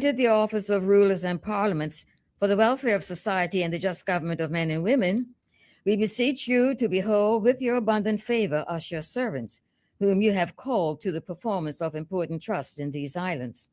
the office of rulers and parliaments for the welfare of society and the just government of men and women, we beseech you to behold with your abundant favor us, your servants, whom you have called to the performance of important trusts in these islands.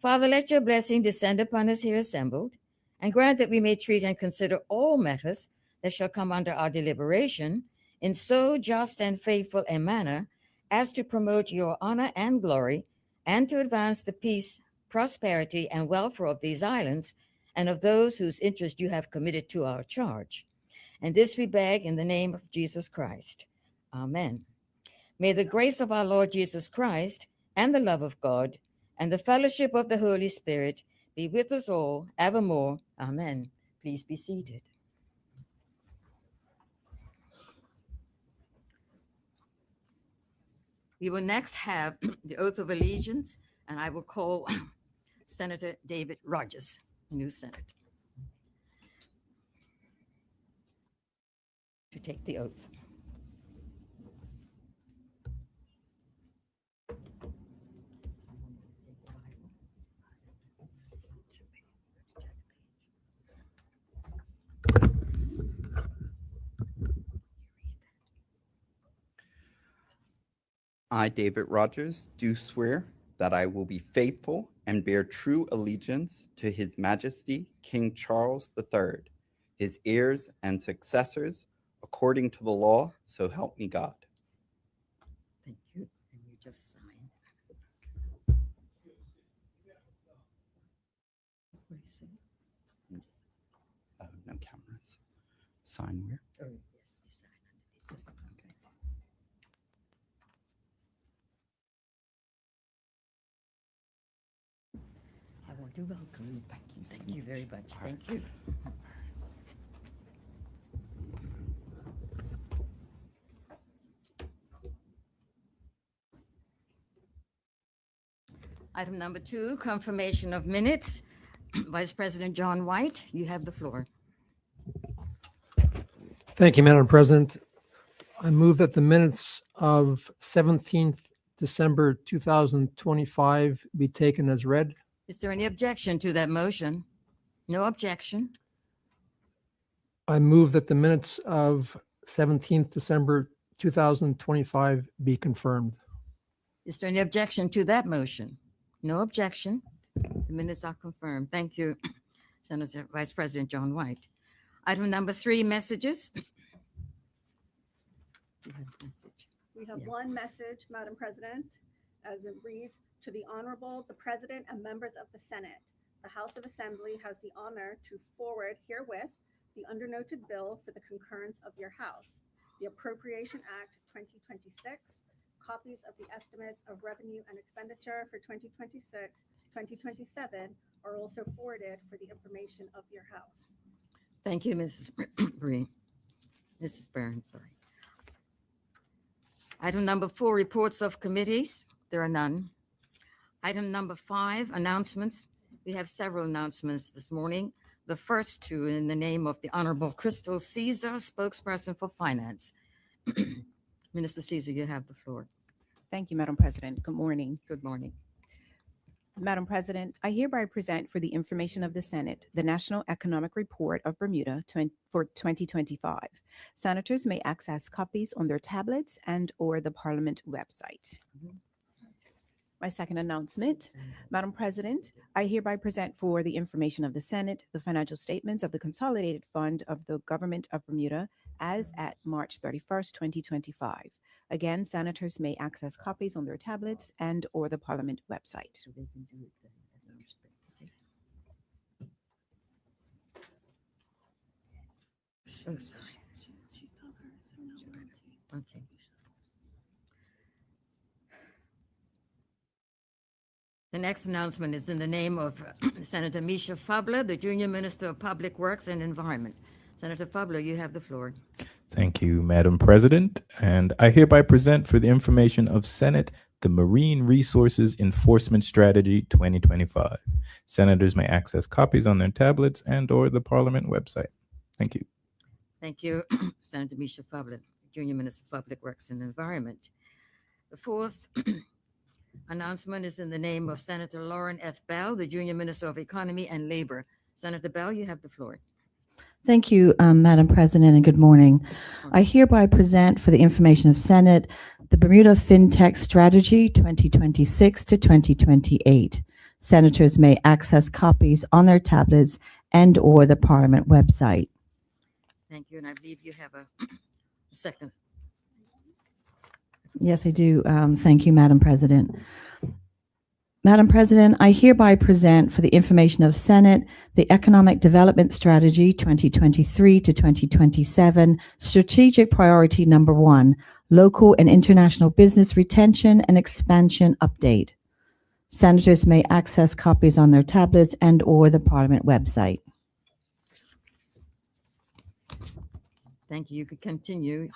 Father, let your blessing descend upon us here assembled, and grant that we may treat and consider all matters that shall come under our deliberation in so just and faithful a manner as to promote your honor and glory, and to advance the peace, prosperity, and welfare of these islands and of those whose interest you have committed to our charge. And this we beg in the name of Jesus Christ. Amen. May the grace of our Lord Jesus Christ and the love of God and the fellowship of the Holy Spirit be with us all evermore. Amen. Please be seated. We will next have the oath of allegiance, and I will call Senator David Rogers, new Senator, to take the oath. I, David Rogers, do swear that I will be faithful and bear true allegiance to His Majesty King Charles III, his heirs and successors, according to the law, so help me God. Thank you. And you just sign. What do you say? No cameras. Sign where? Oh, yes, you sign underneath. Just, okay. I want to welcome you. Thank you so Thank you very much. All Thank right. you. Item number 2, confirmation of minutes. Vice President John White, you have the floor. Thank you, Madam President. I move that the minutes of 17th December 2025 be taken as read. Is there any objection to that motion? No objection. I move that the minutes of 17th December 2025 be confirmed. Is there any objection to that motion? No objection. The minutes are confirmed. Thank you, Senator Vice President John White. Item number 3, messages. You have a message. We have Yeah. one message, Madam President, as it reads, to the Honorable, the President and members of the Senate. The House of Assembly has the honor to forward herewith the undernoted bill for the concurrence of your House, the Appropriation Act 2026. Copies of the estimates of revenue and expenditure for 2026, 2027 are also forwarded for the information of your House. Thank you, Mrs. Bree. Mrs. Byrne, sorry. Item number 4, reports of committees. There are none. Item number 5, announcements. We have several announcements this morning. The first 2 in the name of the Honorable Crystal Caesar, spokesperson for finance. Minister Caesar, you have the floor. Thank you, Madam President. Good morning. Good morning. Madam President, I hereby present for the information of the Senate the National Economic Report of Bermuda for 2025. Senators may access copies on their tablets and/or the Parliament website. My second announcement, Madam President, I hereby present for the information of the Senate the financial statements of the Consolidated Fund of the Government of Bermuda as at March 31st, 2025. Again, senators may access copies on their tablets and/or the Parliament website. So they can do it then at their respective- okay. Oh, sorry. Okay. The next announcement is in the name of Senator Misha Fabler, the Junior Minister of Public Works and Environment. Senator Fabler, you have the floor. Thank you, Madam President. And I hereby present for the information of Senate the Marine Resources Enforcement Strategy 2025. Senators may access copies on their tablets and/or the Parliament website. Thank you. Thank you, Senator Misha Fabler, Junior Minister of Public Works and Environment. The fourth announcement is in the name of Senator Lauren F. Bell, the Junior Minister of Economy and Labor. Senator Bell, you have the floor. Thank you, Madam President, and good morning. I hereby present for the information of Senate the Bermuda FinTech Strategy 2026 to 2028. Senators may access copies on their tablets and/or the Parliament website. Thank you, and I believe you have a second. Yes, I do. Thank you, Madam President. Madam President, I hereby present for the information of Senate the Economic Development Strategy 2023 to 2027, Strategic Priority Number 1, Local and International Business Retention and Expansion Update. Senators may access copies on their tablets and/or the Parliament website. Thank you. You could continue.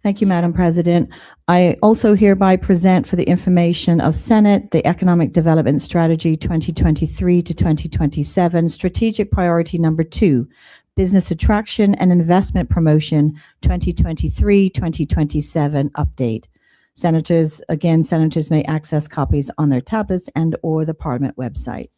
Thank you, Madam President. I also hereby present for the information of Senate the Economic Development Strategy 2023 to 2027, Strategic Priority Number 2, Business Attraction and Investment Promotion 2023-2027 Update. Senators may access copies on their tablets and/or the Parliament website.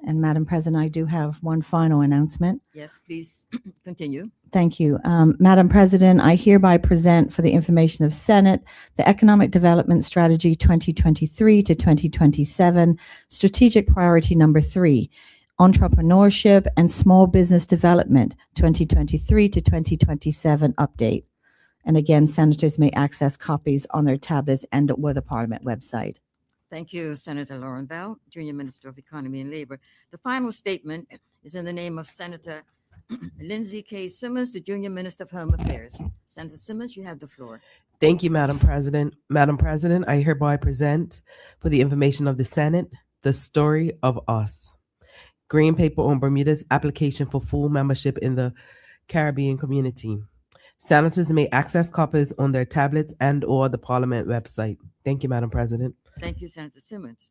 And Madam President, I do have one final announcement. Yes, please continue. Thank you. Madam President, I hereby present for the information of Senate the Economic Development Strategy 2023 to 2027, Strategic Priority Number 3, Entrepreneurship and Small Business Development 2023 to 2027 Update. And again, senators may access copies on their tablets and/or the Parliament website. Thank you, Senator Lauren Bell, Junior Minister of Economy and Labor. The final statement is in the name of Senator Lindsay K. Simmons, the Junior Minister of Home Affairs. Senator Simmons, you have the floor. Thank you, Madam President. Madam President, I hereby present for the information of the Senate the story of us. Green paper on Bermuda's application for full membership in the Caribbean community. Senators may access copies on their tablets and/or the Parliament website. Thank you, Madam President. Thank you, Senator Simmons.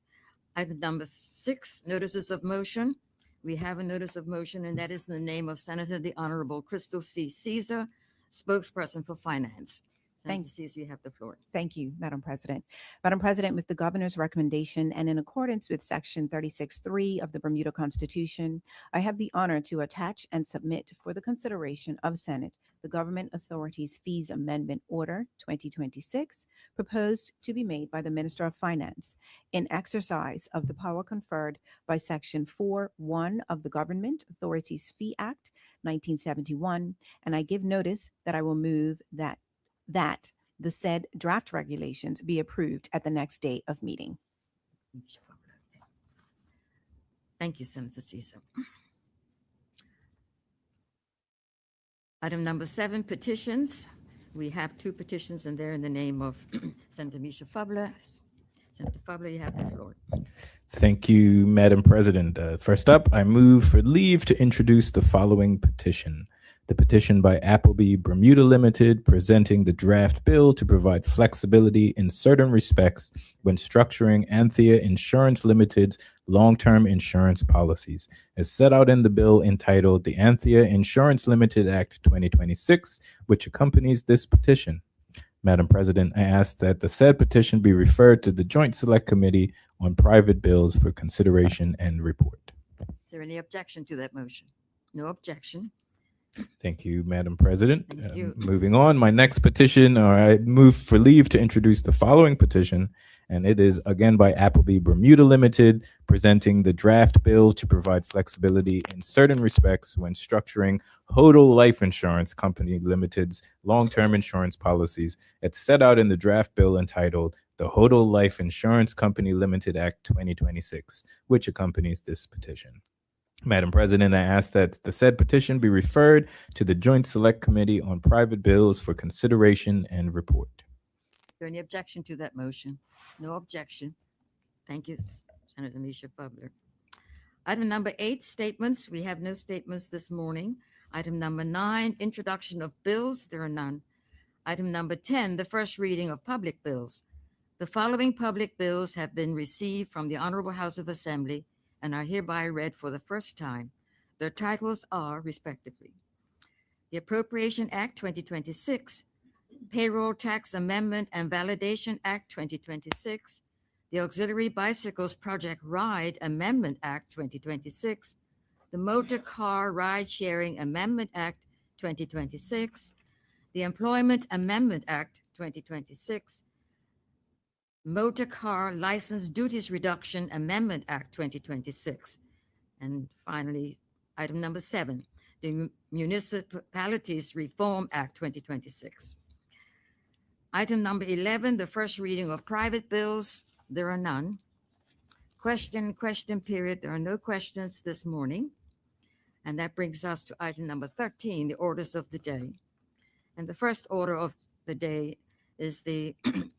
Item number 6, notices of motion. We have a notice of motion, and that is in the name of Senator the Honorable Crystal C. Caesar, spokesperson for Finance. Senator Caesar, you have the floor. Thank you, Madam President. Madam President, with the governor's recommendation and in accordance with Section 36(3) of the Bermuda Constitution, I have the honor to attach and submit for the consideration of Senate the Government Authorities Fees Amendment Order 2026, proposed to be made by the Minister of Finance in exercise of the power conferred by Section 4(1) of the Government Authorities Fee Act 1971, and I give notice that I will move that the said draft regulations be approved at the next day of meeting. Thank you, Senator Caesar. Item number 7, petitions. We have 2 petitions, and they're in the name of Senator Misha Fubler. Senator Fubler, you have the floor. Thank you, Madam President. First up, I move for leave to introduce the following petition. The petition by Appleby Bermuda Limited presenting the draft bill to provide flexibility in certain respects when structuring Anthea Insurance Limited's long-term insurance policies, as set out in the bill entitled the Anthea Insurance Limited Act 2026, which accompanies this petition. Madam President, I ask that the said petition be referred to the Joint Select Committee on Private Bills for consideration and report. Is there any objection to that motion? No objection. Thank you, Madam President. Thank you. Moving on, my next petition, or I move for leave to introduce the following petition, and it is again by Appleby Bermuda Limited, presenting the draft bill to provide flexibility in certain respects when structuring Hodel Life Insurance Company Limited's long-term insurance policies, as set out in the draft bill entitled the Hodel Life Insurance Company Limited Act 2026, which accompanies this petition. Madam President, I ask that the said petition be referred to the Joint Select Committee on Private Bills for consideration and report. Is there any objection to that motion? No objection. Thank you, Senator Misha Fubler. Item number 8, statements. We have no statements this morning. Item number 9, introduction of bills. There are none. Item number 10, the first reading of public bills. The following public bills have been received from the Honorable House of Assembly and are hereby read for the first time. Their titles are, respectively, the Appropriation Act 2026, Payroll Tax Amendment and Validation Act 2026, the Auxiliary Bicycles Project Ride Amendment Act 2026, the Motor Car Ride Sharing Amendment Act 2026, the Employment Amendment Act 2026, Motor Car License Duties Reduction Amendment Act 2026, and finally, item number 7, the Municipalities Reform Act 2026. Item number 11, the first reading of private bills. There are none. Question period. There are no questions this morning. And that brings us to item number 13, the orders of the day. And the first order of the day is the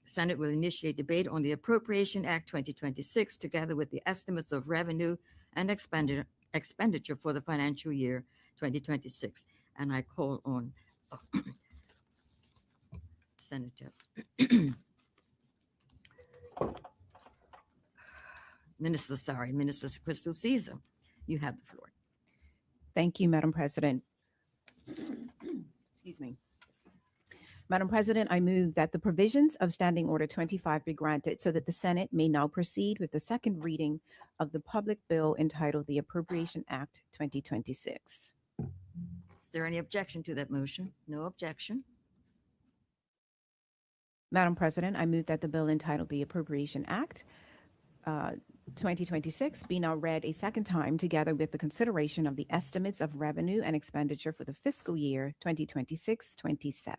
Senate will initiate debate on the Appropriation Act 2026, together with the estimates of revenue and expenditure for the financial year 2026. And I call on Senator Minister Crystal Caesar. You have the floor. Thank you, Madam President. Excuse me. Madam President, I move that the provisions of Standing Order 25 be granted so that the Senate may now proceed with the second reading of the public bill entitled the Appropriation Act 2026. Is there any objection to that motion? No objection. Madam President, I move that the bill entitled the Appropriation Act 2026 be now read a second time, together with the consideration of the estimates of revenue and expenditure for the fiscal year 2026-27.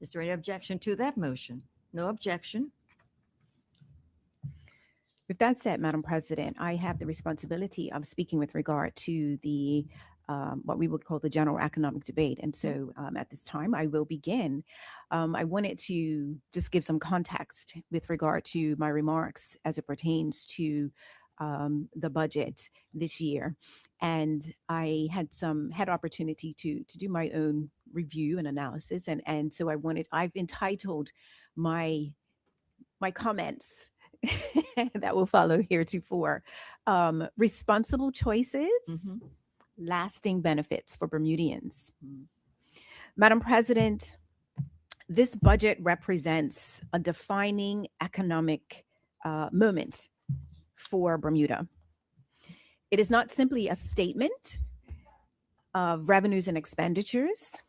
Is there any objection to that motion? No objection. With that said, Madam President, I have the responsibility of speaking with regard to the what we would call the general economic debate. And so at this time, I will begin. I wanted to just give some context with regard to my remarks as it pertains to the budget this year. And I had opportunity to do my own review and analysis. And so I've entitled my comments that will follow heretofore, responsible choices, lasting benefits for Bermudians. Madam President, this budget represents a defining economic moment for Bermuda. It is not simply a statement of revenues and expenditures.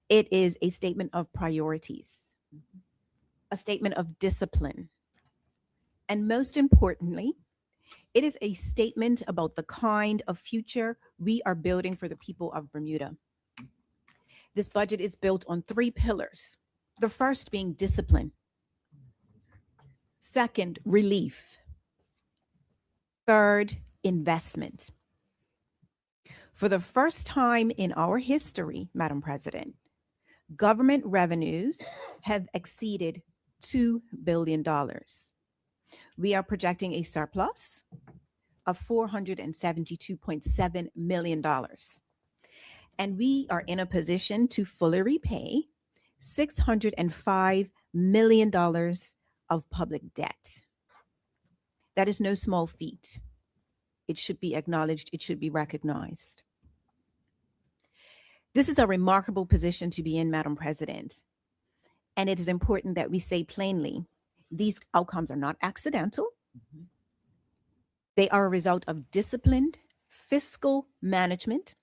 It is a statement of priorities, a statement of discipline, and most importantly, it is a statement about the kind of future we are building for the people of Bermuda. This budget is built on 3 pillars. The first being discipline. Second, relief. Third, investment. For the first time in our history, Madam President, government revenues have exceeded $2 billion. We are projecting a surplus of $472.7 million. And we are in a position to fully repay $605 million of public debt. That is no small feat. It should be acknowledged. It should be recognized. This is a remarkable position to be in, Madam President. And it is important that we say plainly, these outcomes are not accidental. They are a result of disciplined fiscal management,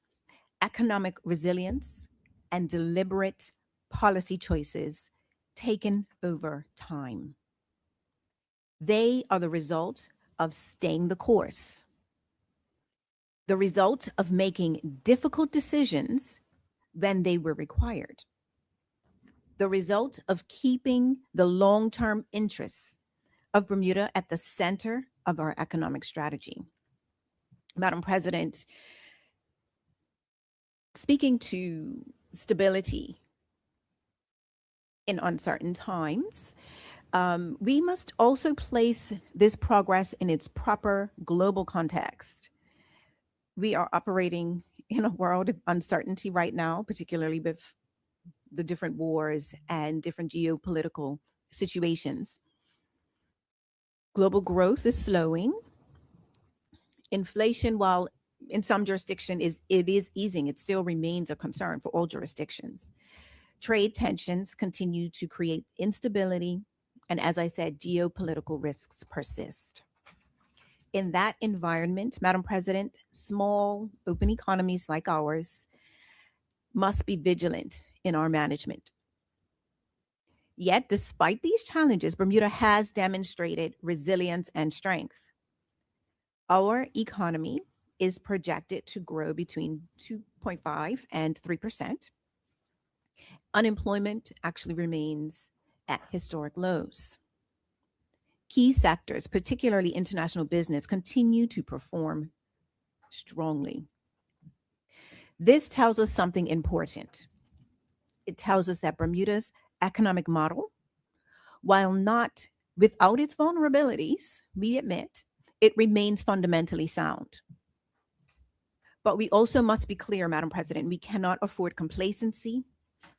economic resilience, and deliberate policy choices taken over time. They are the result of staying the course, the result of making difficult decisions when they were required, the result of keeping the long-term interests of Bermuda at the center of our economic strategy. Madam President, speaking to stability in uncertain times, we must also place this progress in its proper global context. We are operating in a world of uncertainty right now, particularly with the different wars and different geopolitical situations. Global growth is slowing. Inflation, while in some jurisdiction it is easing, it still remains a concern for all jurisdictions. Trade tensions continue to create instability, and as I said, geopolitical risks persist. In that environment, Madam President, small, open economies like ours must be vigilant in our management. Yet, despite these challenges, Bermuda has demonstrated resilience and strength. Our economy is projected to grow between 2.5 and 3%. Unemployment actually remains at historic lows. Key sectors, particularly international business, continue to perform strongly. This tells us something important. It tells us that Bermuda's economic model, while not without its vulnerabilities, we admit, it remains fundamentally sound. But we also must be clear, Madam President, we cannot afford complacency,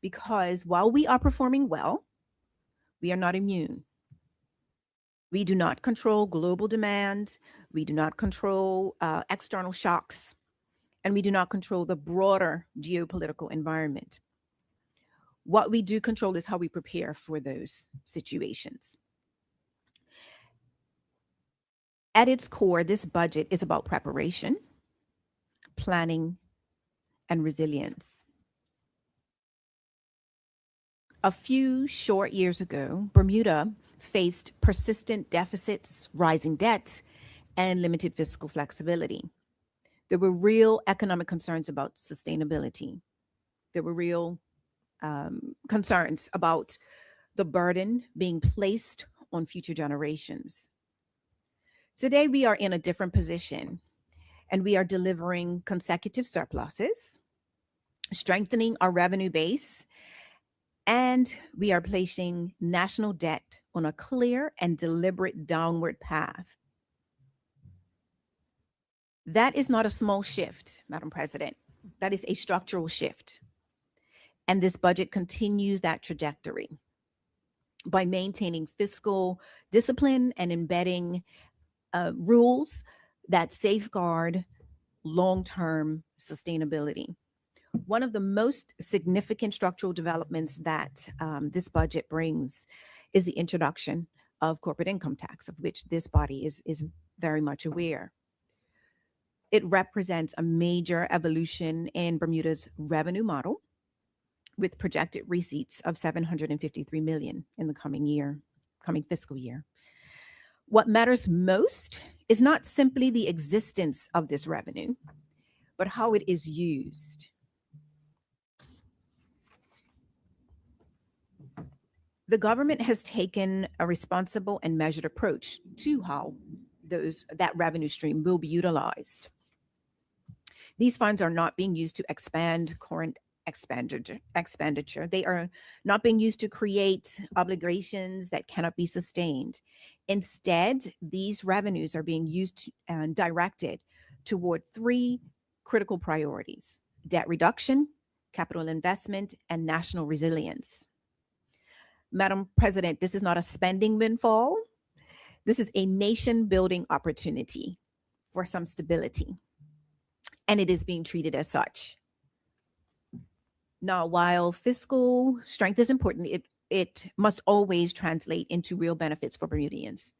because while we are performing well, we are not immune. We do not control global demand. We do not control external shocks, and we do not control the broader geopolitical environment. What we do control is how we prepare for those situations. At its core, this budget is about preparation, planning, and resilience. A few short years ago, Bermuda faced persistent deficits, rising debt, and limited fiscal flexibility. There were real economic concerns about sustainability. There were real concerns about the burden being placed on future generations. Today, we are in a different position, and we are delivering consecutive surpluses, strengthening our revenue base, and we are placing national debt on a clear and deliberate downward path. That is not a small shift, Madam President. That is a structural shift. And this budget continues that trajectory by maintaining fiscal discipline and embedding rules that safeguard long-term sustainability. One of the most significant structural developments that this budget brings is the introduction of corporate income tax, of which this body is very much aware. It represents a major evolution in Bermuda's revenue model, with projected receipts of $753 million in the coming fiscal year. What matters most is not simply the existence of this revenue, but how it is used. The government has taken a responsible and measured approach to how that revenue stream will be utilized. These funds are not being used to expand current expenditure. They are not being used to create obligations that cannot be sustained. Instead, these revenues are being used and directed toward three critical priorities: debt reduction, capital investment, and national resilience. Madam President, this is not a spending windfall. This is a nation-building opportunity for some stability, and it is being treated as such. Now, while fiscal strength is important, it must always translate into real benefits for Bermudians.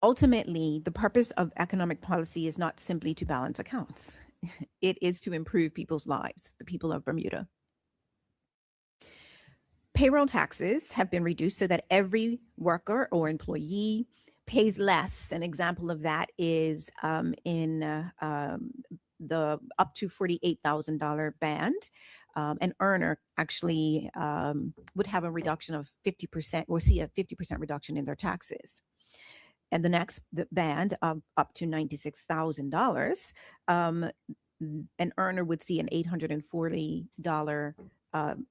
Ultimately, the purpose of economic policy is not simply to balance accounts. It is to improve people's lives, the people of Bermuda. Payroll taxes have been reduced so that every worker or employee pays less. An example of that is in the up to $48,000 band. An earner actually would have a reduction of 50%, or see a 50% reduction in their taxes. And the next band of up to $96,000, an earner would see an $840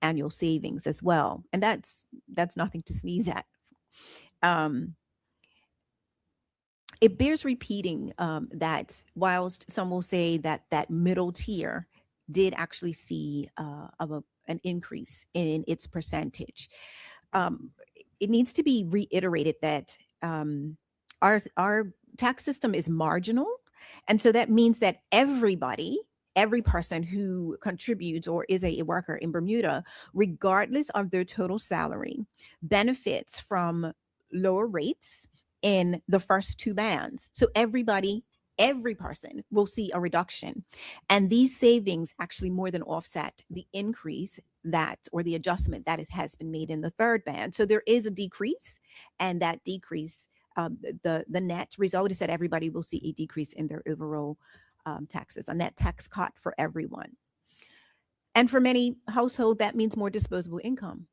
annual savings as well. And that's nothing to sneeze at. It bears repeating that whilst some will say that that middle tier did actually see an increase in its percentage, it needs to be reiterated that our tax system is marginal. And so that means that everybody every person who contributes or is a worker in Bermuda, regardless of their total salary, benefits from lower rates in the first two bands. So every person will see a reduction. And these savings actually more than offset the increase that, or the adjustment that has been made in the third band. So there is a decrease, and that decrease, the net result is that everybody will see a decrease in their overall taxes, a net tax cut for everyone. And for many households, that means more disposable income.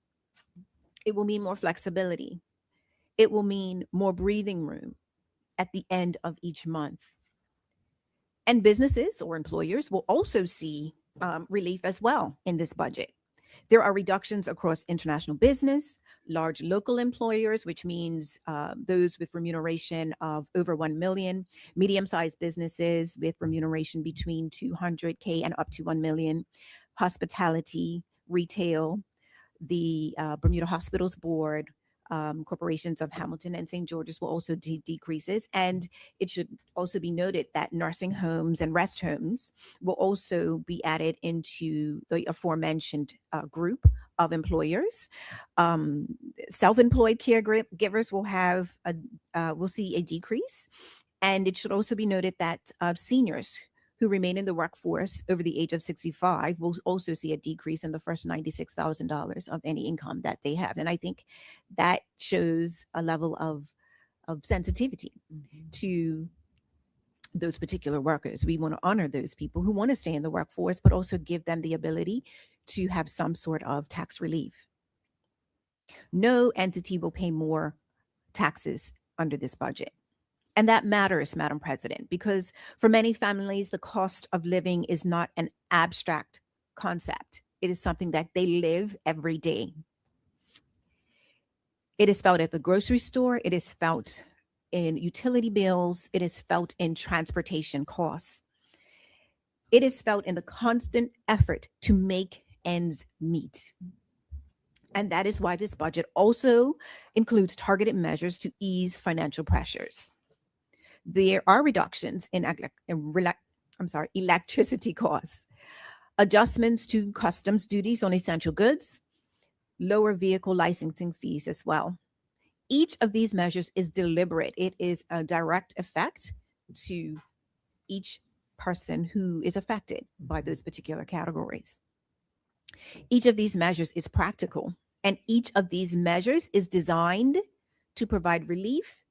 It will mean more flexibility. It will mean more breathing room at the end of each month. And businesses or employers will also see relief as well in this budget. There are reductions across international business, large local employers, which means those with remuneration of over 1 million, medium-sized businesses with remuneration between 200K and up to 1 million, hospitality, retail, the Bermuda Hospitals Board, corporations of Hamilton and St. George's will also decreases. And it should also be noted that nursing homes and rest homes will also be added into the aforementioned group of employers. Self-employed caregivers will see a decrease. And it should also be noted that seniors who remain in the workforce over the age of 65 will also see a decrease in the first $96,000 of any income that they have. And I think that shows a level of sensitivity to those particular workers. We want to honor those people who want to stay in the workforce, but also give them the ability to have some sort of tax relief. No entity will pay more taxes under this budget. And that matters, Madam President, because for many families, the cost of living is not an abstract concept. It is something that they live every day. It is felt at the grocery store. It is felt in utility bills. It is felt in transportation costs. It is felt in the constant effort to make ends meet. And that is why this budget also includes targeted measures to ease financial pressures. There are reductions in electricity costs, adjustments to customs duties on essential goods, lower vehicle licensing fees as well. Each of these measures is deliberate. It is a direct effect to each person who is affected by those particular categories. Each of these measures is practical, and each of these measures is designed to provide relief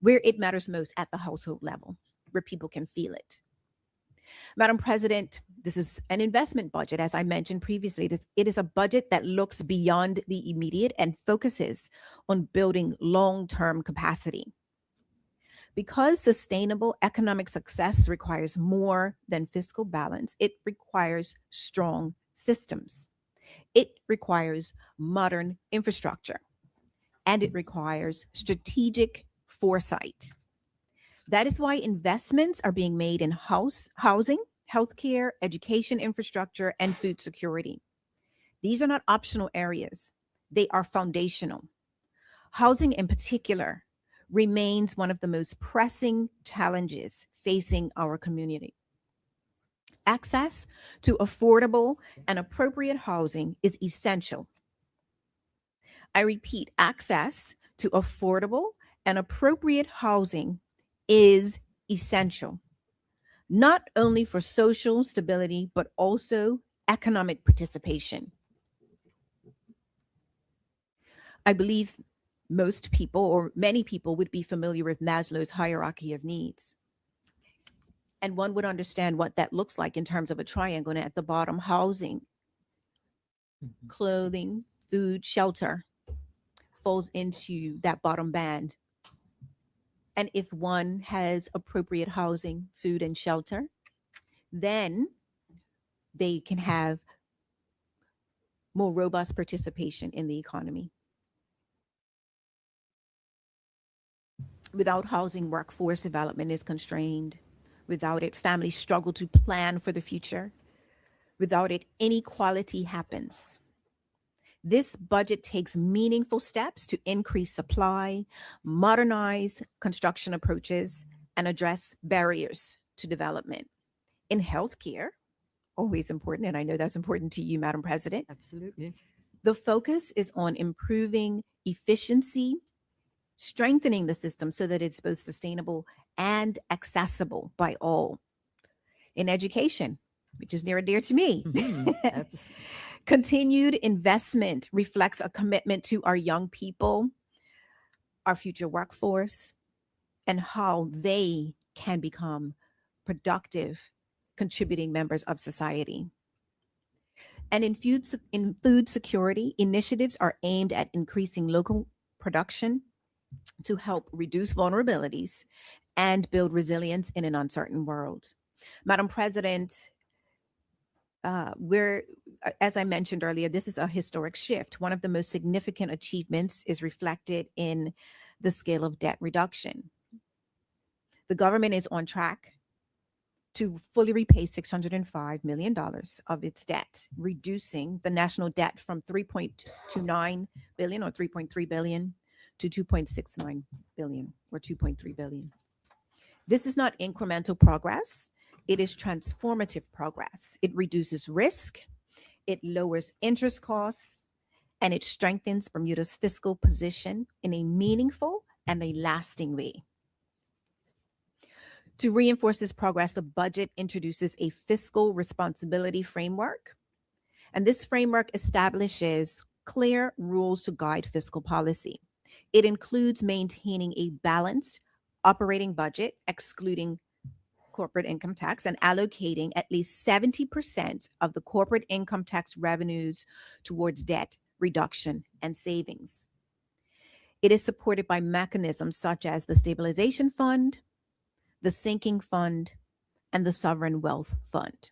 where it matters most at the household level, where people can feel it. Madam President, this is an investment budget. As I mentioned previously, it is a budget that looks beyond the immediate and focuses on building long-term capacity. Because sustainable economic success requires more than fiscal balance, it requires strong systems. It requires modern infrastructure, and it requires strategic foresight. That is why investments are being made in housing, healthcare, education infrastructure, and food security. These are not optional areas. They are foundational. Housing in particular remains one of the most pressing challenges facing our community. Access to affordable and appropriate housing is essential. I repeat, access to affordable and appropriate housing is essential, not only for social stability, but also economic participation. I believe most people, or many people, would be familiar with Maslow's hierarchy of needs. And one would understand what that looks like in terms of a triangle. And at the bottom, housing, clothing, food, shelter falls into that bottom band. And if one has appropriate housing, food, and shelter, then they can have more robust participation in the economy. Without housing, workforce development is constrained. Without it, families struggle to plan for the future. Without it, inequality happens. This budget takes meaningful steps to increase supply, modernize construction approaches, and address barriers to development. in healthcare, always important, and I know that's important to you, Madam President. Absolutely. The focus is on improving efficiency, strengthening the system so that it's both sustainable and accessible by all. In education, which is near and dear to me, Mhm. Abs- continued investment reflects a commitment to our young people, our future workforce, and how they can become productive, contributing members of society. And in food security, initiatives are aimed at increasing local production to help reduce vulnerabilities and build resilience in an uncertain world. Madam President, as I mentioned earlier, this is a historic shift. One of the most significant achievements is reflected in the scale of debt reduction. The government is on track to fully repay $605 million of its debt, reducing the national debt from $3.29 billion or $3.3 billion to $2.69 billion or $2.3 billion. This is not incremental progress. It is transformative progress. It reduces risk, it lowers interest costs, and it strengthens Bermuda's fiscal position in a meaningful and a lasting way. To reinforce this progress, the budget introduces a fiscal responsibility framework, and this framework establishes clear rules to guide fiscal policy. It includes maintaining a balanced operating budget, excluding corporate income tax, and allocating at least 70% of the corporate income tax revenues towards debt reduction and savings. It is supported by mechanisms such as the Stabilization Fund, the Sinking Fund, and the Sovereign Wealth Fund.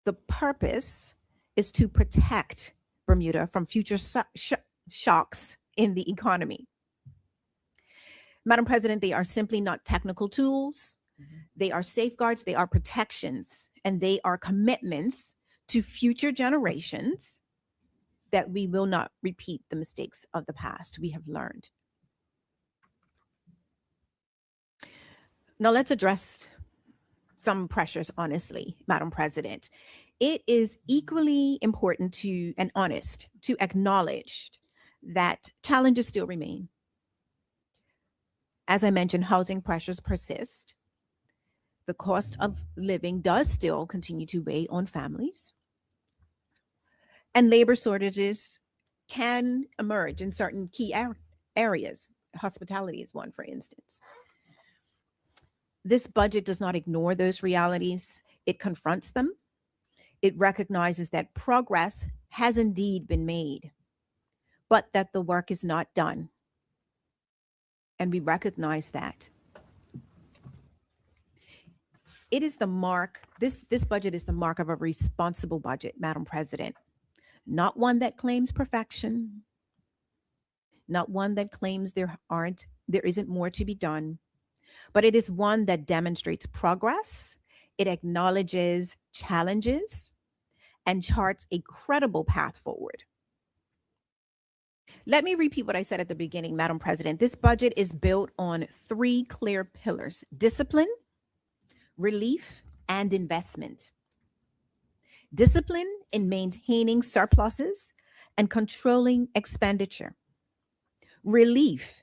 The purpose is to protect Bermuda from future shocks in the economy. Madam President, they are simply not technical tools. They are safeguards, they are protections, and they are commitments to future generations that we will not repeat the mistakes of the past. We have learned. Now let's address some pressures honestly, Madam President. It is equally important to and honest to acknowledge that challenges still remain. As I mentioned, housing pressures persist. The cost of living does still continue to weigh on families. And labor shortages can emerge in certain key areas. Hospitality is one, for instance. This budget does not ignore those realities. It confronts them. It recognizes that progress has indeed been made, but that the work is not done. And we recognize that. It is the mark, this budget is the mark of a responsible budget, Madam President. Not one that claims perfection, not one that claims there isn't more to be done, but it is one that demonstrates progress. It acknowledges challenges and charts a credible path forward. Let me repeat what I said at the beginning, Madam President. This budget is built on three clear pillars: discipline, relief, and investment. Discipline in maintaining surpluses and controlling expenditure. Relief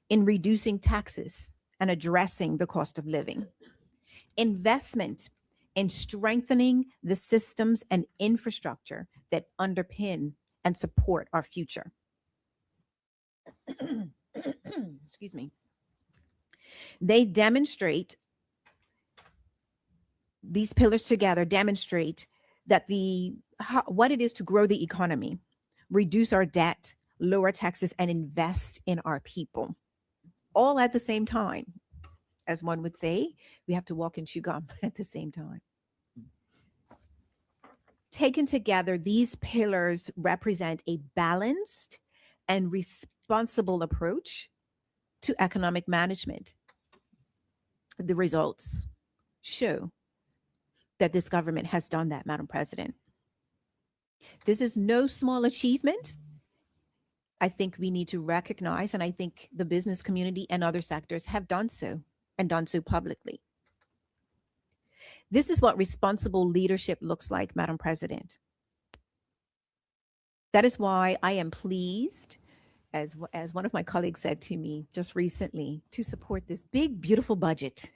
in reducing taxes and addressing the cost of living. Investment in strengthening the systems and infrastructure that underpin and support our future. Excuse me. These pillars together demonstrate that what it is to grow the economy, reduce our debt, lower taxes, and invest in our people, all at the same time. As one would say, we have to walk and chew gum at the same time. Taken together, these pillars represent a balanced and responsible approach to economic management. The results show that this government has done that, Madam President. This is no small achievement. I think we need to recognize, and I think the business community and other sectors have done so, and done so publicly. This is what responsible leadership looks like, Madam President. That is why I am pleased, as one of my colleagues said to me just recently, to support this big, beautiful budget.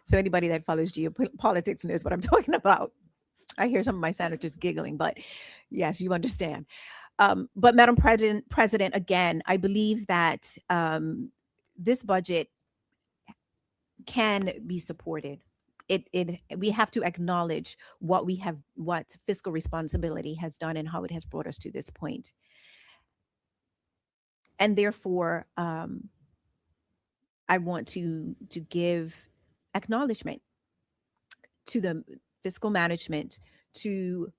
So anybody that follows geopolitics knows what I'm talking about. I hear some of my senators giggling, but yes, you understand. But Madam President, again, I believe that this budget can be supported. We have to acknowledge what fiscal responsibility has done and how it has brought us to this point. And therefore, I want to give acknowledgement to the fiscal management, to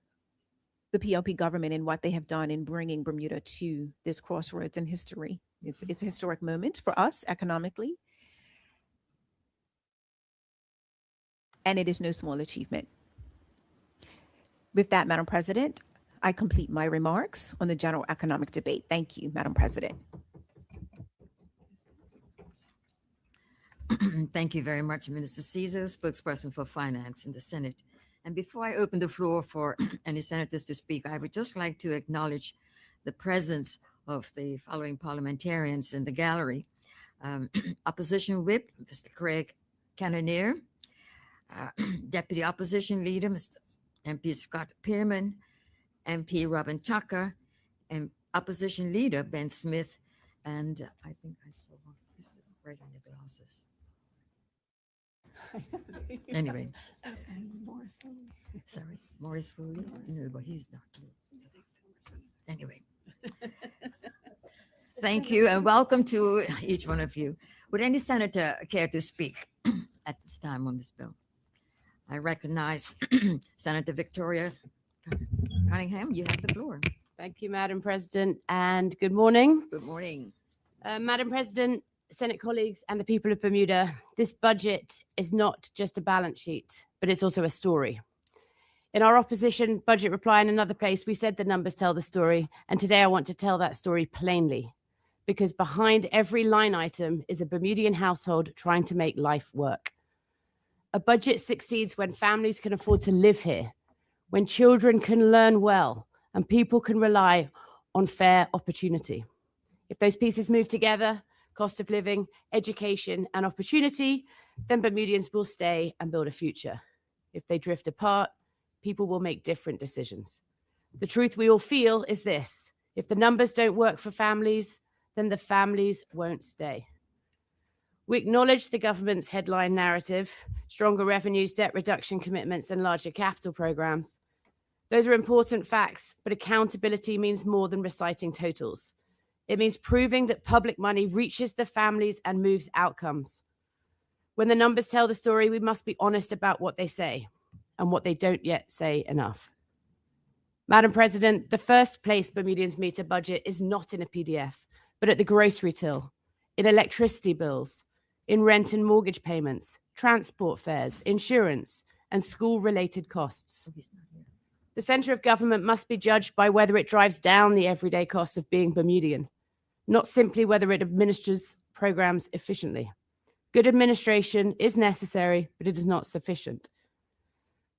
the PLP government and what they have done in bringing Bermuda to this crossroads in history. It's a historic moment for us economically. And it is no small achievement. With that, Madam President, I complete my remarks on the general economic debate. Thank you, Madam President. Thank you very much, Minister Caesar, spokesperson for Finance in the Senate. And before I open the floor for any senators to speak, I would just like to acknowledge the presence of the following parliamentarians in the gallery. Opposition Whip, Mr. Craig Cannonier, Deputy Opposition Leader, Mr. MP Scott Pearman, MP Robin Tucker, and Opposition Leader Ben Smith, and I think I saw right on the glasses. Anyway, sorry, Morris Foley. No, but he's not here. Anyway, thank you and welcome to each one of you. Would any senator care to speak at this time on this bill? I recognize Senator Victoria Cunningham. You have the floor. Thank you, Madam President, and good morning. Good morning. Madam President, Senate colleagues, and the people of Bermuda, this budget is not just a balance sheet, but it's also a story. In our opposition budget reply in another place, we said the numbers tell the story, and today I want to tell that story plainly, because behind every line item is a Bermudian household trying to make life work. A budget succeeds when families can afford to live here, when children can learn well, and people can rely on fair opportunity. If those pieces move together, cost of living, education, and opportunity, then Bermudians will stay and build a future. If they drift apart, people will make different decisions. The truth we all feel is this: if the numbers don't work for families, then the families won't stay. We acknowledge the government's headline narrative, stronger revenues, debt reduction commitments, and larger capital programs. Those are important facts, but accountability means more than reciting totals. It means proving that public money reaches the families and moves outcomes. When the numbers tell the story, we must be honest about what they say and what they don't yet say enough. Madam President, the first place Bermudians meet a budget is not in a PDF, but at the grocery till, in electricity bills, in rent and mortgage payments, transport fares, insurance, and school-related costs. The center of government must be judged by whether it drives down the everyday costs of being Bermudian, not simply whether it administers programs efficiently. Good administration is necessary, but it is not sufficient.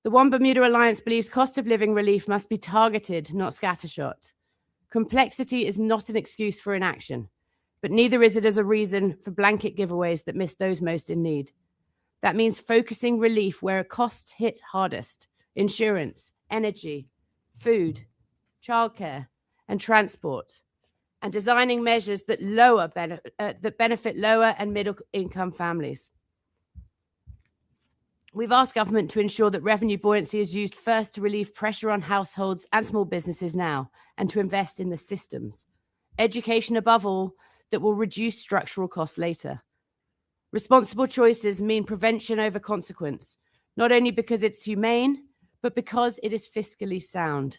The One Bermuda Alliance believes cost of living relief must be targeted, not scattershot. Complexity is not an excuse for inaction, but neither is it as a reason for blanket giveaways that miss those most in need. That means focusing relief where costs hit hardest: insurance, energy, food, childcare, and transport, and designing measures that benefit lower and middle income families. We've asked government to ensure that revenue buoyancy is used first to relieve pressure on households and small businesses now, and to invest in the systems. Education above all, that will reduce structural costs later. Responsible choices mean prevention over consequence, not only because it's humane, but because it is fiscally sound.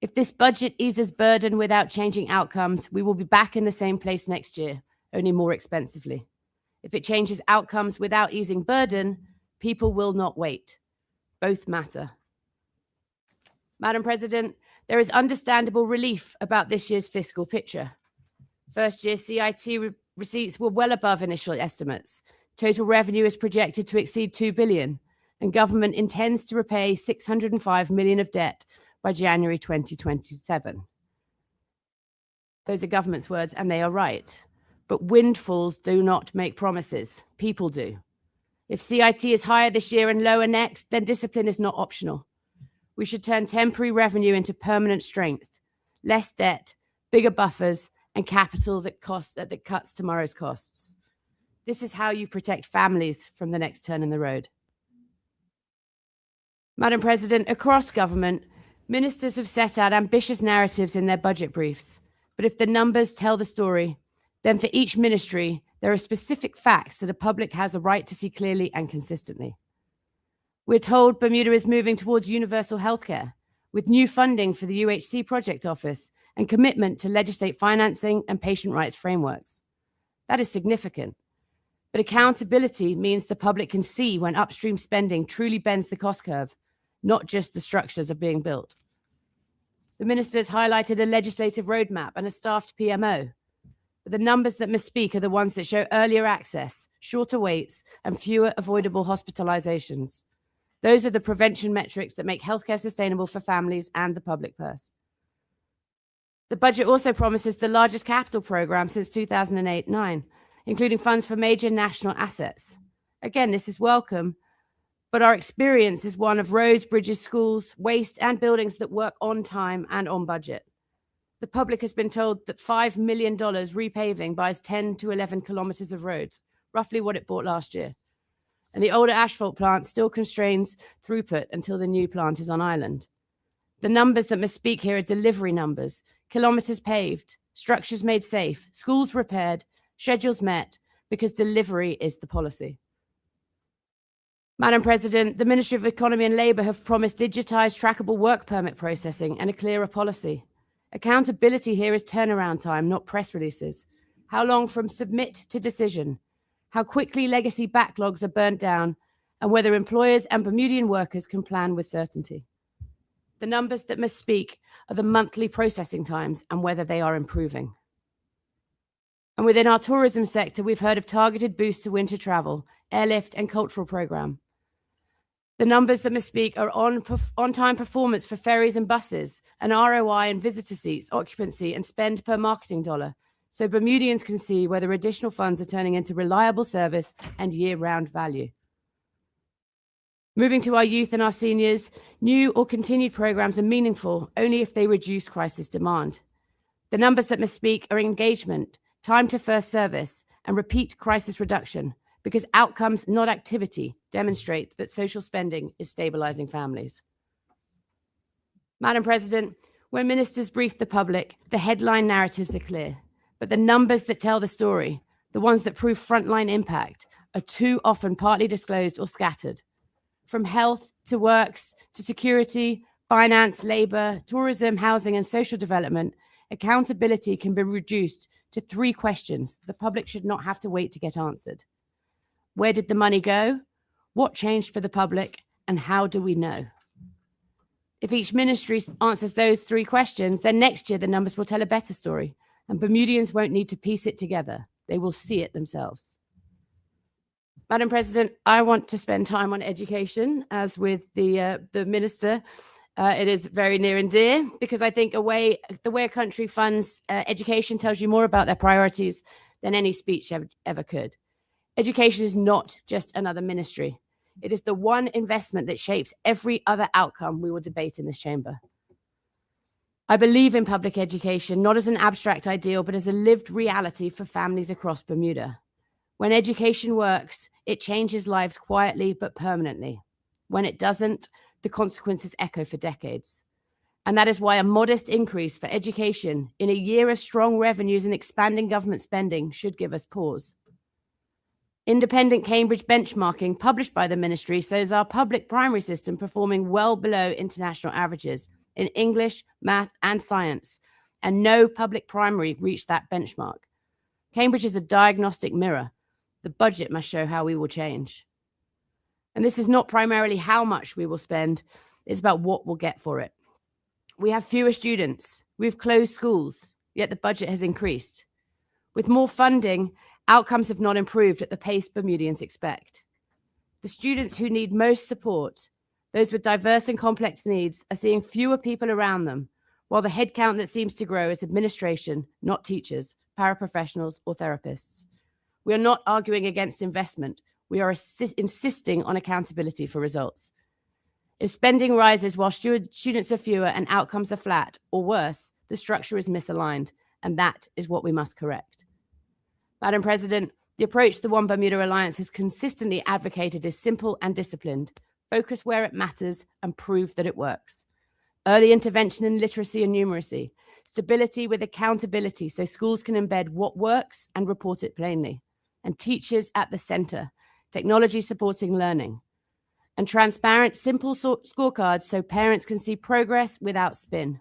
If this budget eases burden without changing outcomes, we will be back in the same place next year, only more expensively. If it changes outcomes without easing burden, people will not wait. Both matter. Madam President, there is understandable relief about this year's fiscal picture. First year CIT receipts were well above initial estimates. Total revenue is projected to exceed $2 billion. and government intends to repay 605 million of debt by January 2027. Those are government's words, and they are right. But windfalls do not make promises. People do. If CIT is higher this year and lower next, then discipline is not optional. We should turn temporary revenue into permanent strength, less debt, bigger buffers, and capital that cuts tomorrow's costs. This is how you protect families from the next turn in the road. Madam President, across government, ministers have set out ambitious narratives in their budget briefs. But if the numbers tell the story, then for each ministry, there are specific facts that the public has a right to see clearly and consistently. We're told Bermuda is moving towards universal healthcare, with new funding for the UHC project office and commitment to legislate financing and patient rights frameworks. That is significant. But accountability means the public can see when upstream spending truly bends the cost curve, not just the structures are being built. The ministers highlighted a legislative roadmap and a staffed PMO. But the numbers that must speak are the ones that show earlier access, shorter waits, and fewer avoidable hospitalizations. Those are the prevention metrics that make healthcare sustainable for families and the public purse. The budget also promises the largest capital program since 2008-9, including funds for major national assets. Again, this is welcome, but our experience is one of roads, bridges, schools, waste, and buildings that work on time and on budget. The public has been told that $5 million repaving buys 10 to 11 kilometers of roads, roughly what it bought last year. And the older asphalt plant still constrains throughput until the new plant is on island. The numbers that must speak here are delivery numbers, kilometers paved, structures made safe, schools repaired, schedules met, because delivery is the policy. Madam President, the Ministry of Economy and Labour have promised digitised trackable work permit processing and a clearer policy. Accountability here is turnaround time, not press releases. How long from submit to decision? How quickly legacy backlogs are burnt down, and whether employers and Bermudian workers can plan with certainty. The numbers that must speak are the monthly processing times and whether they are improving. And within our tourism sector, we've heard of targeted boosts to winter travel, airlift, and cultural program. The numbers that must speak are on-time performance for ferries and buses, and ROI and visitor seats, occupancy, and spend per marketing dollar, so Bermudians can see whether additional funds are turning into reliable service and year-round value. Moving to our youth and our seniors, new or continued programs are meaningful only if they reduce crisis demand. The numbers that must speak are engagement, time to first service, and repeat crisis reduction, because outcomes, not activity, demonstrate that social spending is stabilizing families. Madam President, when ministers brief the public, the headline narratives are clear, but the numbers that tell the story, the ones that prove frontline impact, are too often partly disclosed or scattered. From health to works to security, finance, labor, tourism, housing, and social development, accountability can be reduced to 3 questions the public should not have to wait to get answered. Where did the money go? What changed for the public? And how do we know? If each ministry answers those 3 questions, then next year the numbers will tell a better story, and Bermudians won't need to piece it together. They will see it themselves. Madam President, I want to spend time on education, as with the minister. It is very near and dear, because I think the way a country funds education tells you more about their priorities than any speech ever could. Education is not just another ministry. It is the one investment that shapes every other outcome we will debate in this chamber. I believe in public education, not as an abstract ideal, but as a lived reality for families across Bermuda. When education works, it changes lives quietly but permanently. When it doesn't, the consequences echo for decades. And that is why a modest increase for education in a year of strong revenues and expanding government spending should give us pause. Independent Cambridge benchmarking published by the ministry shows our public primary system performing well below international averages in English, math, and science, and no public primary reached that benchmark. Cambridge is a diagnostic mirror. The budget must show how we will change. And this is not primarily how much we will spend, it's about what we'll get for it. We have fewer students, we've closed schools, yet the budget has increased. With more funding, outcomes have not improved at the pace Bermudians expect. The students who need most support, those with diverse and complex needs, are seeing fewer people around them, while the headcount that seems to grow is administration, not teachers, paraprofessionals, or therapists. We are not arguing against investment. We are insisting on accountability for results. If spending rises while students are fewer and outcomes are flat, or worse, the structure is misaligned, and that is what we must correct. Madam President, the approach the One Bermuda Alliance has consistently advocated is simple and disciplined. Focus where it matters and prove that it works. Early intervention in literacy and numeracy. Stability with accountability so schools can embed what works and report it plainly. And teachers at the center. Technology supporting learning. And transparent, simple scorecards so parents can see progress without spin.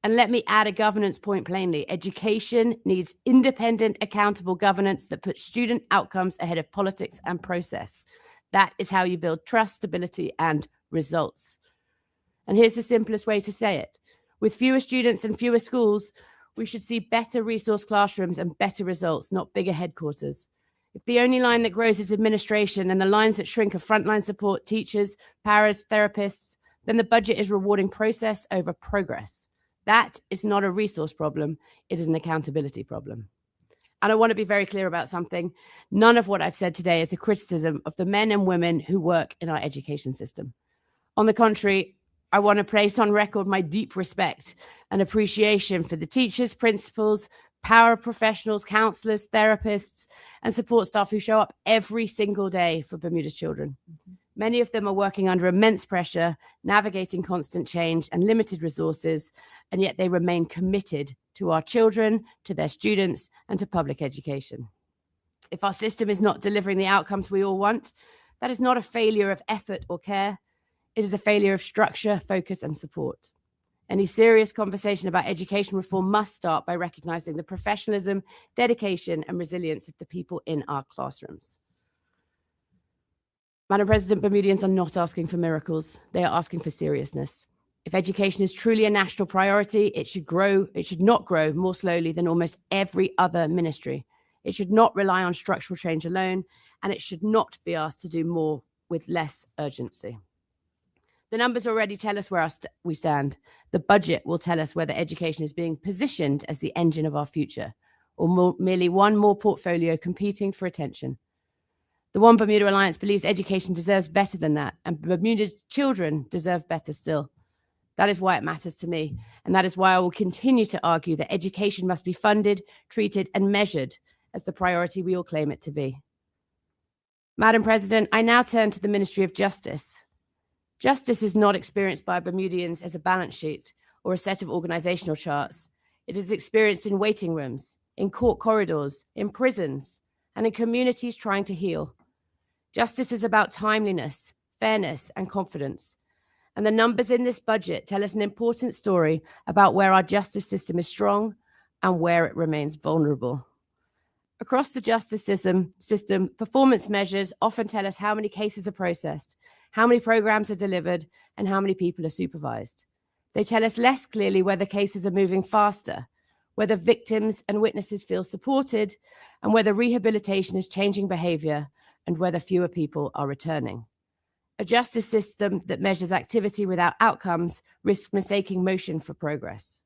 And let me add a governance point plainly. Education needs independent, accountable governance that puts student outcomes ahead of politics and process. That is how you build trust, stability, and results. And here's the simplest way to say it. With fewer students and fewer schools, we should see better resource classrooms and better results, not bigger headquarters. If the only line that grows is administration and the lines that shrink are frontline support, teachers, paras, therapists, then the budget is rewarding process over progress. That is not a resource problem. It is an accountability problem. And I want to be very clear about something. None of what I've said today is a criticism of the men and women who work in our education system. On the contrary, I want to place on record my deep respect and appreciation for the teachers, principals, paraprofessionals, counselors, therapists, and support staff who show up every single day for Bermuda's children. Many of them are working under immense pressure, navigating constant change and limited resources, and yet they remain committed to our children, to their students, and to public education. If our system is not delivering the outcomes we all want, that is not a failure of effort or care. It is a failure of structure, focus, and support. Any serious conversation about education reform must start by recognizing the professionalism, dedication, and resilience of the people in our classrooms. Madam President, Bermudians are not asking for miracles. They are asking for seriousness. If education is truly a national priority, it should not grow more slowly than almost every other ministry. It should not rely on structural change alone, and it should not be asked to do more with less urgency. The numbers already tell us where we stand. The budget will tell us whether education is being positioned as the engine of our future, or merely one more portfolio competing for attention. The One Bermuda Alliance believes education deserves better than that, and Bermuda's children deserve better still. That is why it matters to me, and that is why I will continue to argue that education must be funded, treated, and measured as the priority we all claim it to be. Madam President, I now turn to the Ministry of Justice. Justice is not experienced by Bermudians as a balance sheet or a set of organizational charts. It is experienced in waiting rooms, in court corridors, in prisons, and in communities trying to heal. Justice is about timeliness, fairness, and confidence. And the numbers in this budget tell us an important story about where our justice system is strong and where it remains vulnerable. Across the justice system, performance measures often tell us how many cases are processed, how many programs are delivered, and how many people are supervised. They tell us less clearly whether cases are moving faster, whether victims and witnesses feel supported, and whether rehabilitation is changing behavior, and whether fewer people are returning. A justice system that measures activity without outcomes risks mistaking motion for progress.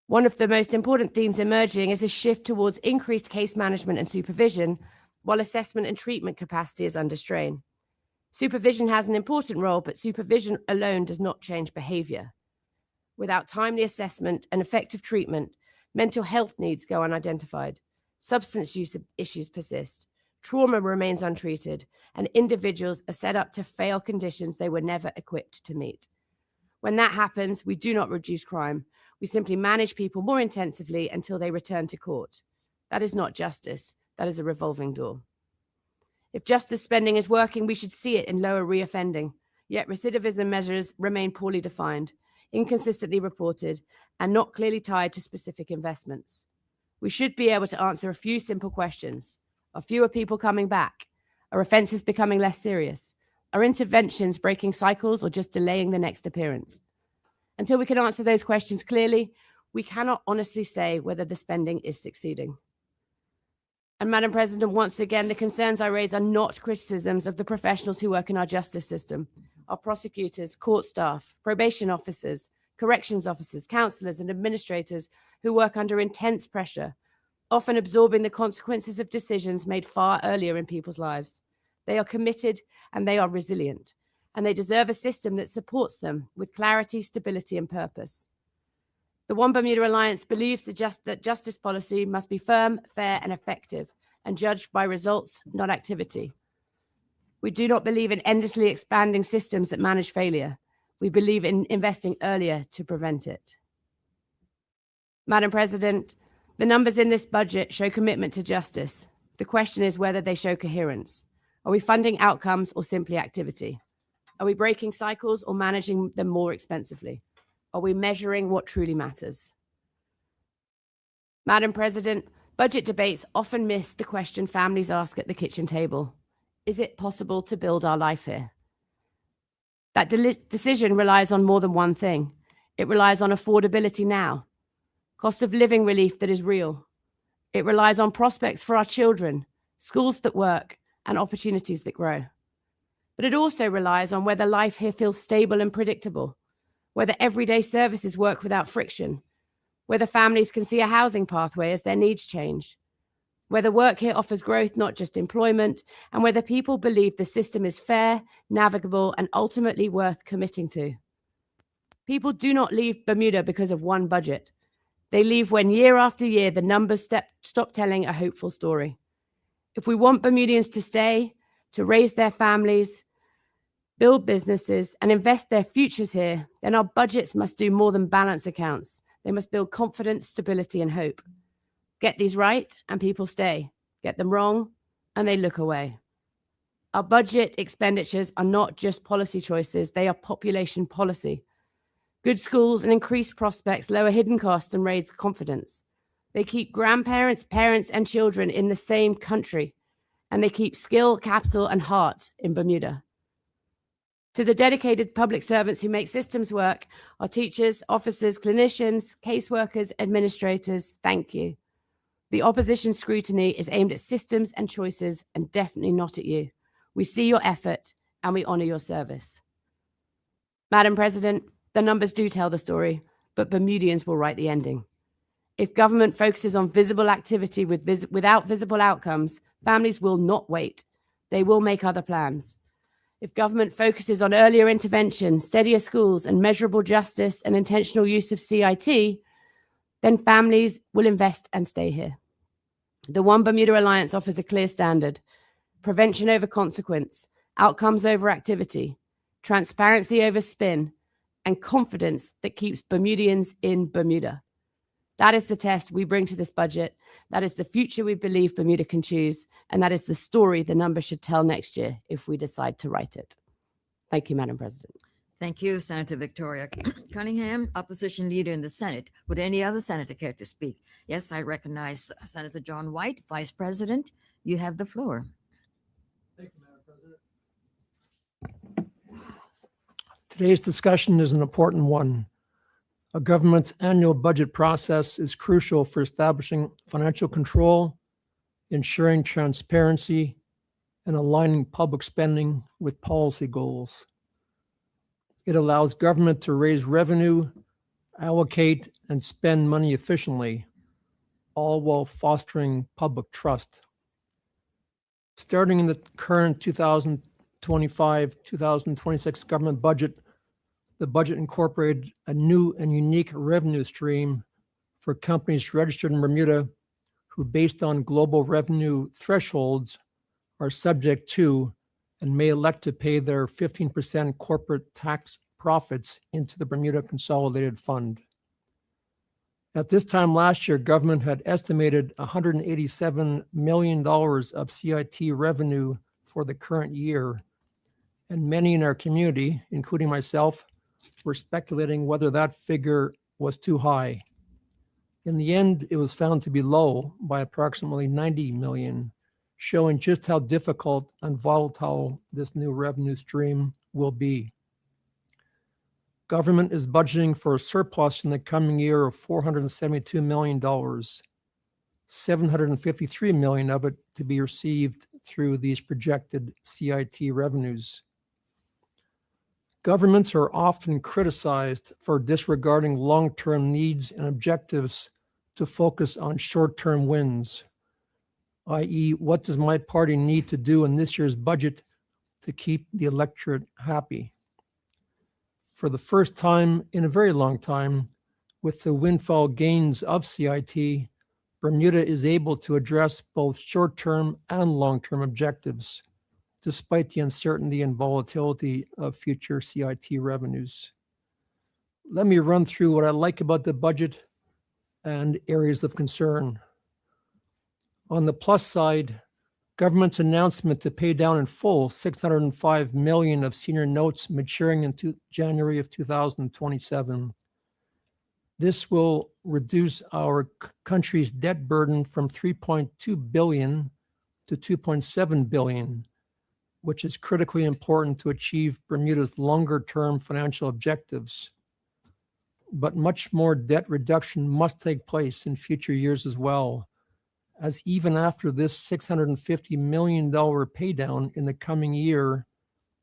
One of the most important themes emerging is a shift towards increased case management and supervision, while assessment and treatment capacity is under strain. Supervision has an important role, but supervision alone does not change behavior. Without timely assessment and effective treatment, mental health needs go unidentified, substance use issues persist, trauma remains untreated, and individuals are set up to fail conditions they were never equipped to meet. When that happens, we do not reduce crime. We simply manage people more intensively until they return to court. That is not justice. That is a revolving door. If justice spending is working, we should see it in lower reoffending. Yet recidivism measures remain poorly defined, inconsistently reported, and not clearly tied to specific investments. We should be able to answer a few simple questions. Are fewer people coming back? Are offenses becoming less serious? Are interventions breaking cycles or just delaying the next appearance? Until we can answer those questions clearly, we cannot honestly say whether the spending is succeeding. And Madam President, once again, the concerns I raise are not criticisms of the professionals who work in our justice system, our prosecutors, court staff, probation officers, corrections officers, counselors, and administrators who work under intense pressure, often absorbing the consequences of decisions made far earlier in people's lives. They are committed and they are resilient, and they deserve a system that supports them with clarity, stability, and purpose. The One Bermuda Alliance believes that justice policy must be firm, fair, and effective, and judged by results, not activity. We do not believe in endlessly expanding systems that manage failure. We believe in investing earlier to prevent it. Madam President, the numbers in this budget show commitment to justice. The question is whether they show coherence. Are we funding outcomes or simply activity? Are we breaking cycles or managing them more expensively? Are we measuring what truly matters? Madam President, budget debates often miss the question families ask at the kitchen table. Is it possible to build our life here? That decision relies on more than one thing. It relies on affordability now, cost of living relief that is real. It relies on prospects for our children, schools that work, and opportunities that grow. But it also relies on whether life here feels stable and predictable, whether everyday services work without friction, whether families can see a housing pathway as their needs change, whether work here offers growth, not just employment, and whether people believe the system is fair, navigable, and ultimately worth committing to. People do not leave Bermuda because of one budget. They leave when year after year the numbers stop telling a hopeful story. If we want Bermudians to stay, to raise their families, build businesses, and invest their futures here, then our budgets must do more than balance accounts. They must build confidence, stability, and hope. Get these right, and people stay. Get them wrong, and they look away. Our budget expenditures are not just policy choices, they are population policy. Good schools and increased prospects lower hidden costs and raise confidence. They keep grandparents, parents, and children in the same country, and they keep skill, capital, and heart in Bermuda. To the dedicated public servants who make systems work, our teachers, officers, clinicians, caseworkers, administrators, thank you. The opposition scrutiny is aimed at systems and choices and definitely not at you. We see your effort and we honor your service. Madam President, the numbers do tell the story, but Bermudians will write the ending. If government focuses on visible activity without visible outcomes, families will not wait. They will make other plans. If government focuses on earlier intervention, steadier schools, and measurable justice and intentional use of CIT, then families will invest and stay here. The One Bermuda Alliance offers a clear standard: prevention over consequence, outcomes over activity, transparency over spin, and confidence that keeps Bermudians in Bermuda. That is the test we bring to this budget. That is the future we believe Bermuda can choose. And that is the story the numbers should tell next year if we decide to write it. Thank you, Madam President. Thank you, Senator Victoria Cunningham, opposition leader in the Senate. Would any other senator care to speak? Yes, I recognize Senator John White, Vice President. You have the floor. Thank you, Madam President. Today's discussion is an important one. A government's annual budget process is crucial for establishing financial control, ensuring transparency, and aligning public spending with policy goals. It allows government to raise revenue, allocate, and spend money efficiently, all while fostering public trust. Starting in the current 2025-2026 government budget, the budget incorporated a new and unique revenue stream for companies registered in Bermuda who, based on global revenue thresholds, are subject to and may elect to pay their 15% corporate tax profits into the Bermuda Consolidated Fund. At this time last year, government had estimated $187 million of CIT revenue for the current year, and many in our community, including myself, were speculating whether that figure was too high. In the end, it was found to be low by approximately 90 million, showing just how difficult and volatile this new revenue stream will be. Government is budgeting for a surplus in the coming year of $472 million. $753 million of it to be received through these projected CIT revenues. Governments are often criticized for disregarding long-term needs and objectives to focus on short-term wins, i.e., what does my party need to do in this year's budget to keep the electorate happy? For the first time in a very long time, with the windfall gains of CIT, Bermuda is able to address both short-term and long-term objectives, despite the uncertainty and volatility of future CIT revenues. Let me run through what I like about the budget and areas of concern. On the plus side, government's announcement to pay down in full $605 million of senior notes maturing in January of 2027. This will reduce our country's debt burden from $3.2 billion to $2.7 billion, which is critically important to achieve Bermuda's longer-term financial objectives. But much more debt reduction must take place in future years as well, as even after this $650 million paydown in the coming year,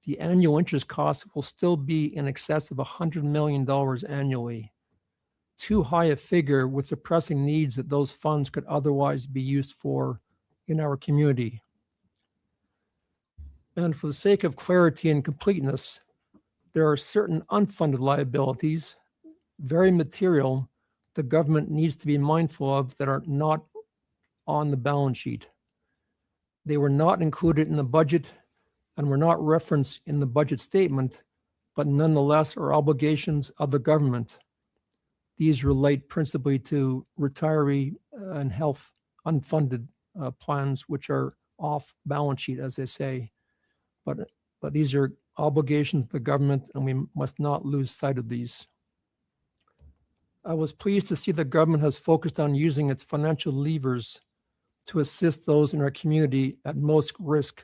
the annual interest costs will still be in excess of $100 million annually. Too high a figure with the pressing needs that those funds could otherwise be used for in our community. And for the sake of clarity and completeness, there are certain unfunded liabilities, very material, the government needs to be mindful of that are not on the balance sheet. They were not included in the budget and were not referenced in the budget statement, but nonetheless are obligations of the government. These relate principally to retiree and health unfunded plans, which are off balance sheet, as they say. But these are obligations of the government, and we must not lose sight of these. I was pleased to see the government has focused on using its financial levers to assist those in our community at most risk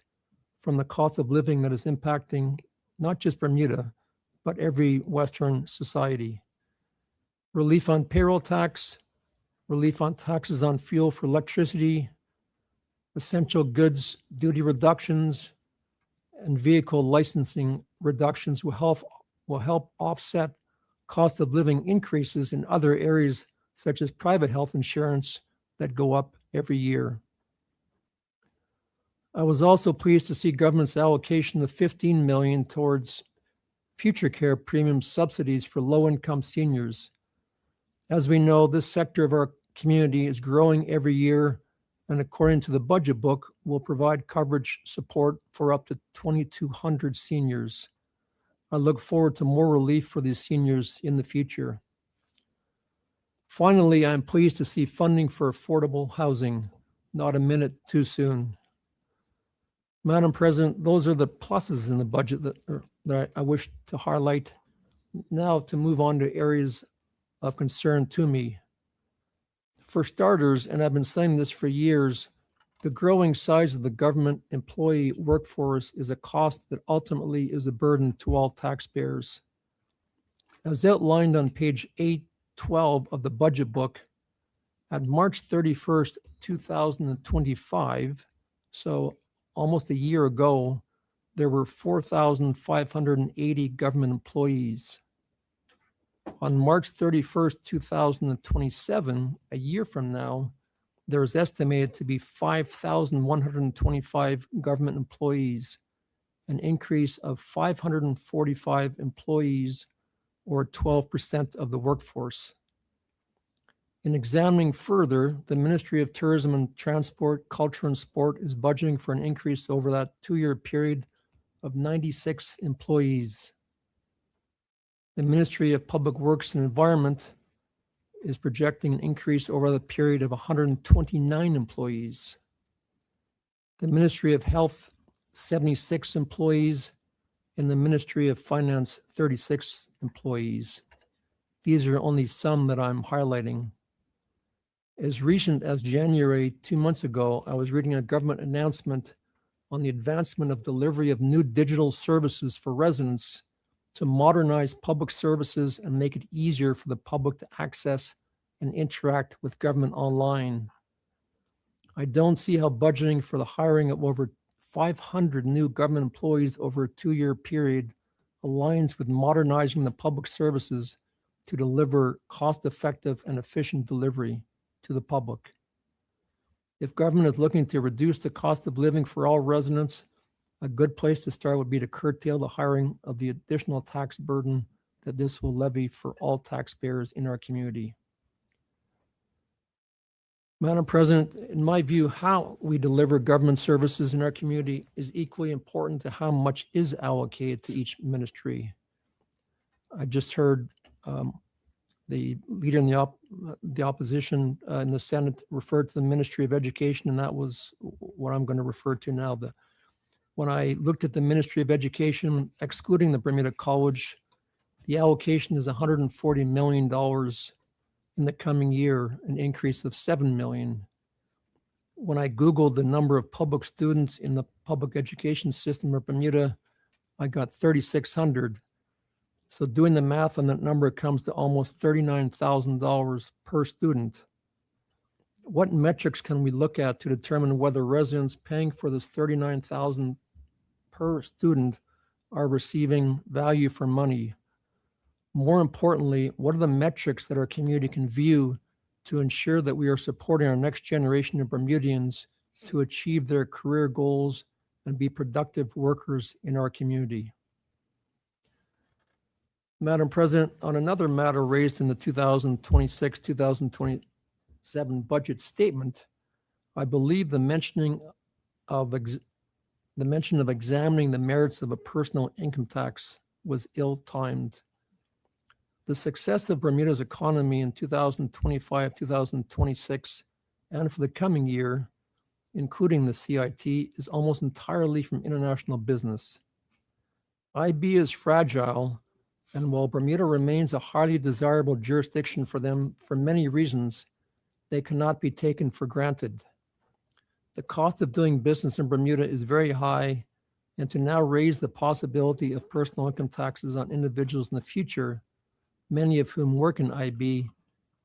from the cost of living that is impacting not just Bermuda, but every Western society. Relief on payroll tax, relief on taxes on fuel for electricity, essential goods duty reductions, and vehicle licensing reductions will help offset cost of living increases in other areas such as private health insurance that go up every year. I was also pleased to see government's allocation of $15 million towards future care premium subsidies for low-income seniors. As we know, this sector of our community is growing every year, and according to the budget book, will provide coverage support for up to 2,200 seniors. I look forward to more relief for these seniors in the future. Finally, I'm pleased to see funding for affordable housing, not a minute too soon. Madam President, those are the pluses in the budget that I wish to highlight. Now to move on to areas of concern to me. For starters, and I've been saying this for years, the growing size of the government employee workforce is a cost that ultimately is a burden to all taxpayers. As outlined on page 812 of the budget book, at March 31st, 2025, so almost a year ago, there were 4,580 government employees. On March 31st, 2027, a year from now, there is estimated to be 5,125 government employees, an increase of 545 employees, or 12% of the workforce. In examining further, the Ministry of Tourism and Transport, Culture and Sport is budgeting for an increase over that 2-year period of 96 employees. The Ministry of Public Works and Environment is projecting an increase over the period of 129 employees. The Ministry of Health, 76 employees, and the Ministry of Finance, 36 employees. These are only some that I'm highlighting. As recent as January, 2 months ago, I was reading a government announcement on the advancement of delivery of new digital services for residents to modernize public services and make it easier for the public to access and interact with government online. I don't see how budgeting for the hiring of over 500 new government employees over a 2-year period aligns with modernizing the public services to deliver cost-effective and efficient delivery to the public. If government is looking to reduce the cost of living for all residents, a good place to start would be to curtail the hiring of the additional tax burden that this will levy for all taxpayers in our community. Madam President, in my view, how we deliver government services in our community is equally important to how much is allocated to each ministry. I just heard the leader in the opposition in the Senate referred to the Ministry of Education, and that was what I'm going to refer to now. When I looked at the Ministry of Education, excluding the Bermuda College, the allocation is $140 million in the coming year, an increase of $7 million. When I Googled the number of public students in the public education system of Bermuda, I got 3,600. So doing the math on that number comes to almost $39,000 per student. What metrics can we look at to determine whether residents paying for this $39,000 per student are receiving value for money? More importantly, what are the metrics that our community can view to ensure that we are supporting our next generation of Bermudians to achieve their career goals and be productive workers in our community? Madam President, on another matter raised in the 2026-2027 budget statement, I believe the mention of examining the merits of a personal income tax was ill-timed. The success of Bermuda's economy in 2025-2026 and for the coming year, including the CIT, is almost entirely from international business. IB is fragile, and while Bermuda remains a highly desirable jurisdiction for them for many reasons, they cannot be taken for granted. The cost of doing business in Bermuda is very high, and to now raise the possibility of personal income taxes on individuals in the future, many of whom work in IB,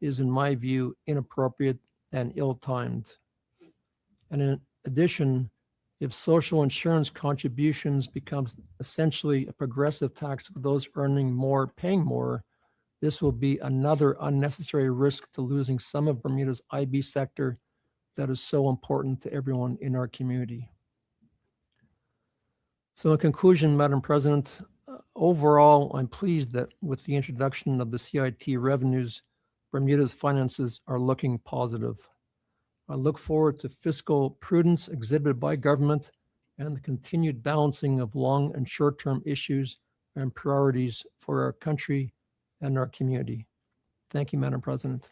is, in my view, inappropriate and ill-timed. And in addition, if social insurance contributions becomes essentially a progressive tax for those earning more, paying more, this will be another unnecessary risk to losing some of Bermuda's IB sector that is so important to everyone in our community. So in conclusion, Madam President, overall, I'm pleased that with the introduction of the CIT revenues, Bermuda's finances are looking positive. I look forward to fiscal prudence exhibited by government and the continued balancing of long and short-term issues and priorities for our country and our community. Thank you, Madam President.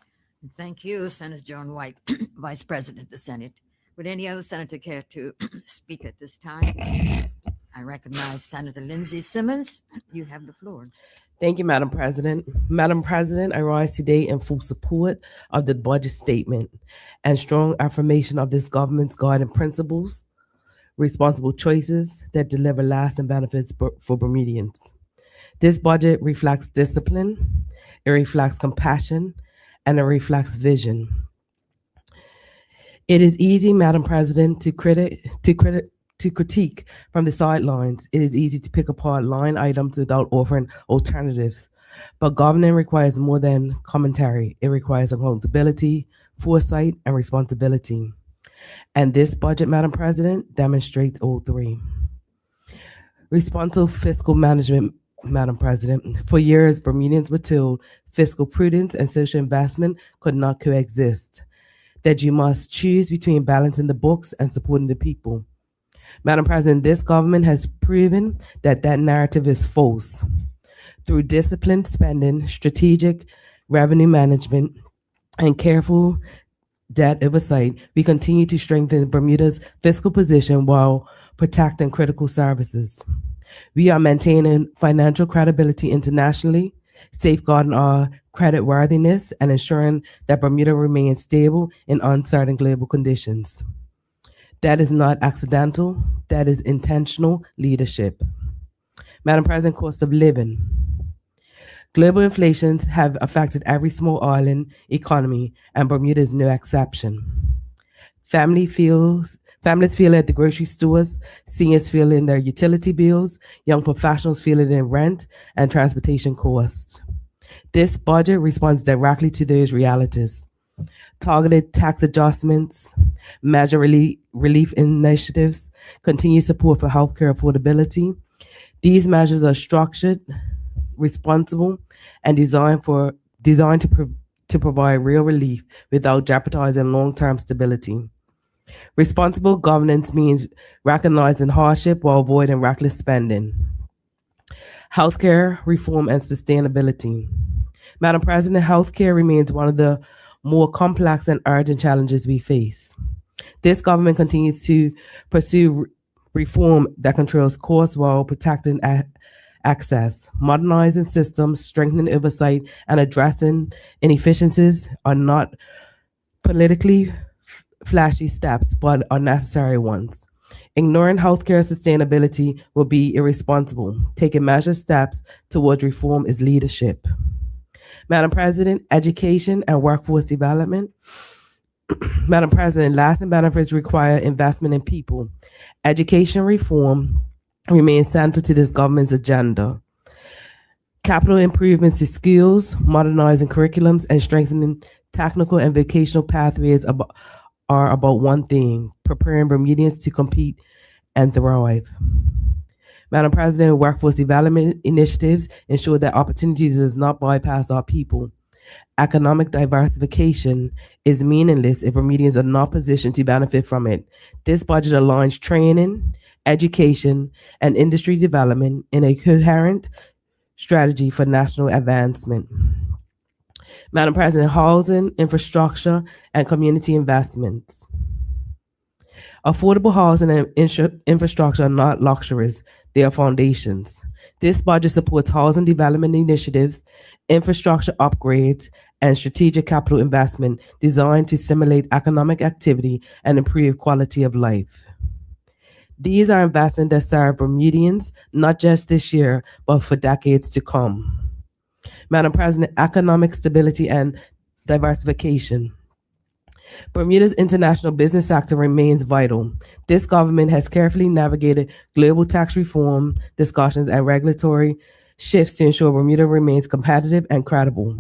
Thank you, Senator Joan White, Vice President of the Senate. Would any other senator care to speak at this time? I recognize Senator Lindsay Simmons. You have the floor. Thank you, Madam President. Madam President, I rise today in full support of the budget statement and strong affirmation of this government's guiding principles, responsible choices that deliver lasting benefits for Bermudians. This budget reflects discipline, it reflects compassion, and it reflects vision. It is easy, Madam President, to critique from the sidelines. It is easy to pick apart line items without offering alternatives. But governing requires more than commentary. It requires accountability, foresight, and responsibility. And this budget, Madam President, demonstrates all three. Responsible fiscal management, Madam President. For years, Bermudians were told fiscal prudence and social investment could not coexist, that you must choose between balancing the books and supporting the people. Madam President, this government has proven that that narrative is false. Through disciplined spending, strategic revenue management, and careful debt oversight, we continue to strengthen Bermuda's fiscal position while protecting critical services. We are maintaining financial credibility internationally, safeguarding our creditworthiness, and ensuring that Bermuda remains stable in uncertain global conditions. That is not accidental, that is intentional leadership. Madam President, cost of living. Global inflations have affected every small island economy, and Bermuda is no exception. Families feel it at the grocery stores, seniors feel it in their utility bills, young professionals feel it in rent and transportation costs. This budget responds directly to those realities. Targeted tax adjustments, major relief initiatives, continued support for healthcare affordability. These measures are structured, responsible, and designed to provide real relief without jeopardizing long-term stability. Responsible governance means recognizing hardship while avoiding reckless spending. Healthcare reform and sustainability. Madam President, healthcare remains one of the more complex and urgent challenges we face. This government continues to pursue reform that controls costs while protecting access. Modernizing systems, strengthening oversight, and addressing inefficiencies are not politically flashy steps, but are necessary ones. Ignoring healthcare sustainability will be irresponsible. Taking measured steps towards reform is leadership. Madam President, education and workforce development. Madam President, lasting benefits require investment in people. Education reform remains central to this government's agenda. Capital improvements to skills, modernizing curriculums, and strengthening technical and vocational pathways are about one thing: preparing Bermudians to compete and thrive. Madam President, workforce development initiatives ensure that opportunity does not bypass our people. Economic diversification is meaningless if Bermudians are not positioned to benefit from it. This budget aligns training, education, and industry development in a coherent strategy for national advancement. Madam President, housing, infrastructure, and community investments. Affordable housing and infrastructure are not luxuries, they are foundations. This budget supports housing development initiatives, infrastructure upgrades, and strategic capital investment designed to stimulate economic activity and improve quality of life. These are investments that serve Bermudians not just this year, but for decades to come. Madam President, economic stability and diversification. Bermuda's international business sector remains vital. This government has carefully navigated global tax reform discussions and regulatory shifts to ensure Bermuda remains competitive and credible.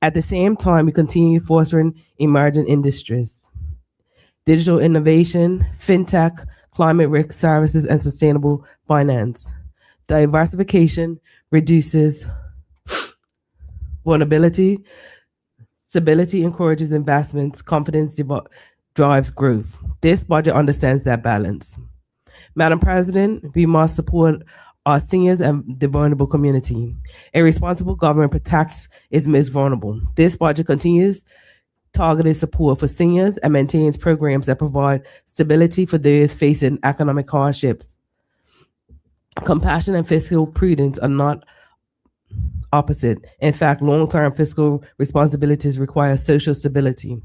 At the same time, we continue fostering emerging industries. Digital innovation, fintech, climate risk services, and sustainable finance. Diversification reduces vulnerability. Stability encourages investments. Confidence drives growth. This budget understands that balance. Madam President, we must support our seniors and the vulnerable community. A responsible government protects its most vulnerable. This budget continues targeted support for seniors and maintains programs that provide stability for those facing economic hardships. Compassion and fiscal prudence are not opposite. In fact, long-term fiscal responsibilities require social stability.